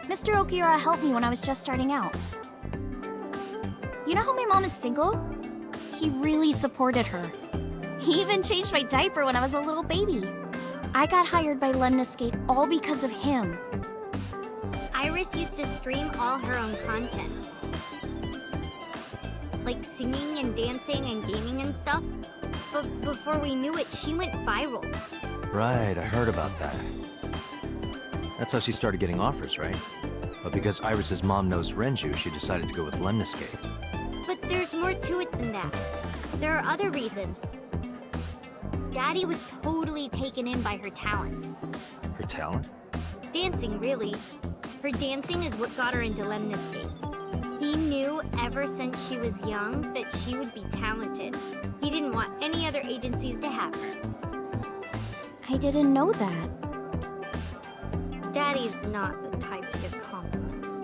Mr. Okiura helped me when I was just starting out. You know how my mom is single? He really supported her. He even changed my diaper when I was a little baby. I got hired by Lemniscate all because of him. Iris used to stream all her own content. Like singing and dancing and gaming and stuff. But before we knew it, she went viral. Right, I heard about that. That's how she started getting offers, right? But because Iris's mom knows Renju, she decided to go with Lemniscate. But there's more to it than that. There are other reasons. Daddy was totally taken in by her talent. Her talent? Dancing, really. Her dancing is what got her into Lemniscate. He knew ever since she was young that she would be talented. He didn't want any other agencies to have her. I didn't know that. Daddy's not the type to give compliments.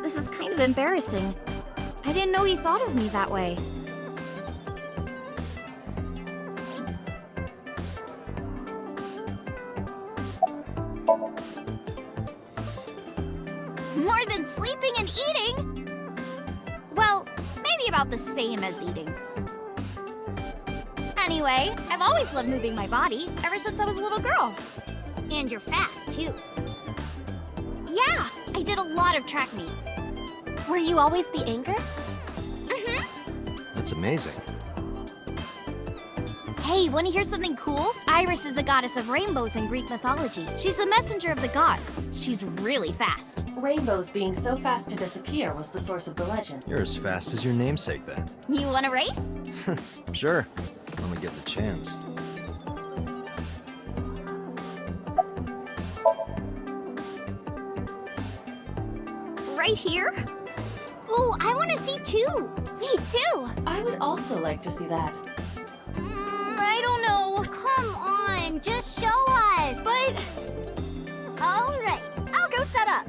This is kind of embarrassing. I didn't know he thought of me that way. More than sleeping and eating? Well, maybe about the same as eating. Anyway, I've always loved moving my body, ever since I was a little girl. And you're fast, too. Yeah, I did a lot of track meets. Were you always the anchor? Mm-hmm. That's amazing. Hey, want to hear something cool? Iris is the goddess of rainbows in Greek mythology. She's the messenger of the gods. She's really fast. Rainbows being so fast to disappear was the source of the legend. You're as fast as your namesake, then. You want to race? Sure, when we get the chance. Right here? Ooh, I want to see too. Me too. I would also like to see that. I don't know. Come on, just show us. But... All right, I'll go set up.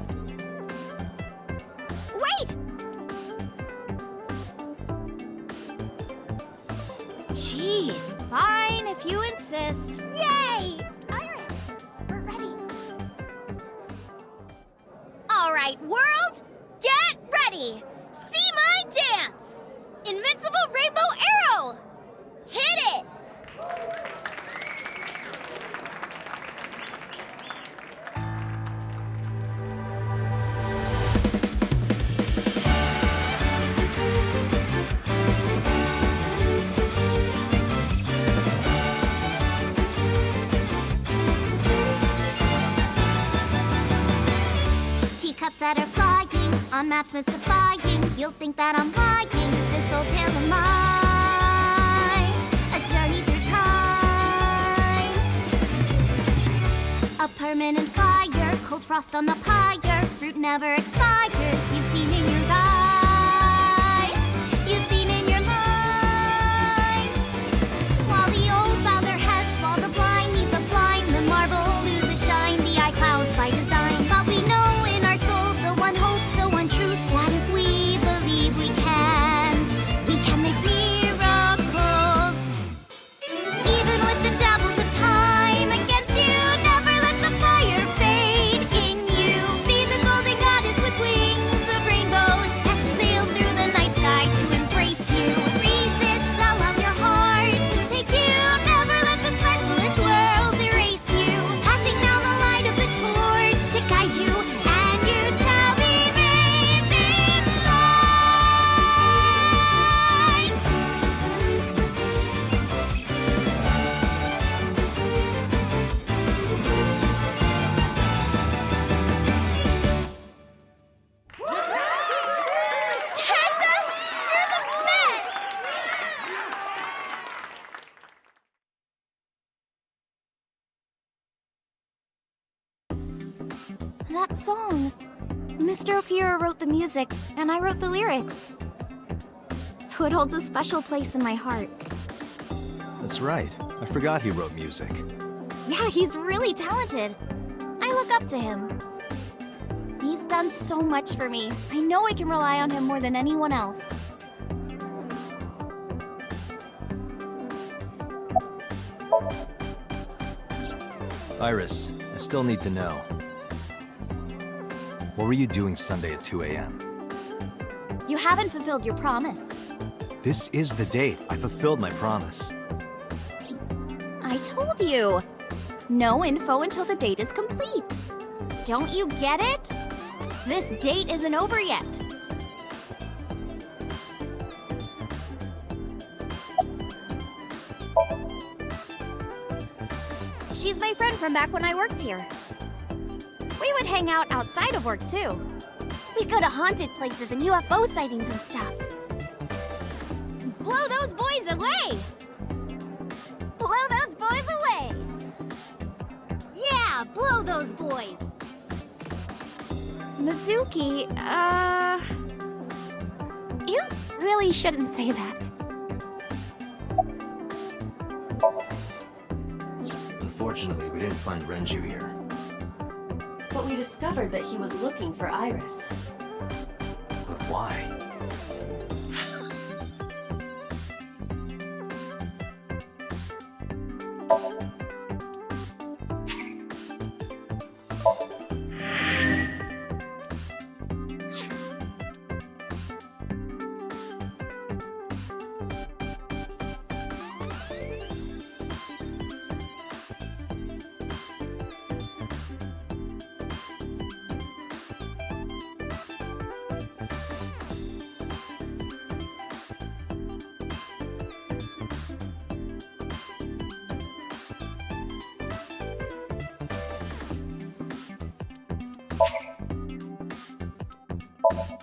Wait! Jeez, fine if you insist. Yay! Iris, we're ready. All right, world, get ready. See my dance. Invincible Rainbow Arrow. Hit it. Teacups that are flying, on maps mystifying. You'll think that I'm lying. This old tale of mine, a journey through time. A permanent fire, cold frost on the pyre. Fruit never expires. You've seen in your eyes, you've seen in your mind. While the old bow their heads, while the blind meet the blind, the marble loses shine. The eye clouds by design, but we know in our soul the one hope, the one truth, that if we believe we can make miracles. Even with the devils of time against you, never let the fire fade in you. See the golden goddess with wings of rainbows, set sail through the night sky to embrace you. Resist, allow your heart to take you. Never let this merciless world erase you. Passing down the light of the torch to guide you, and you shall be bathed in light. Tessa, you're the best! That song. Mr. Okiura wrote the music, and I wrote the lyrics. So it holds a special place in my heart. That's right. I forgot he wrote music. Yeah, he's really talented. I look up to him. He's done so much for me. I know I can rely on him more than anyone else. Iris, I still need to know. What were you doing Sunday at 2 a.m.? You haven't fulfilled your promise. This is the date. I fulfilled my promise. I told you. No info until the date is complete. Don't you get it? This date isn't over yet. She's my friend from back when I worked here. We would hang out outside of work, too. We go to haunted places and UFO sightings and stuff. Blow those boys away! Blow those boys away! Yeah, blow those boys. Mizuki, You really shouldn't say that. Unfortunately, we didn't find Renju here. But we discovered that he was looking for Iris. But why? Bye.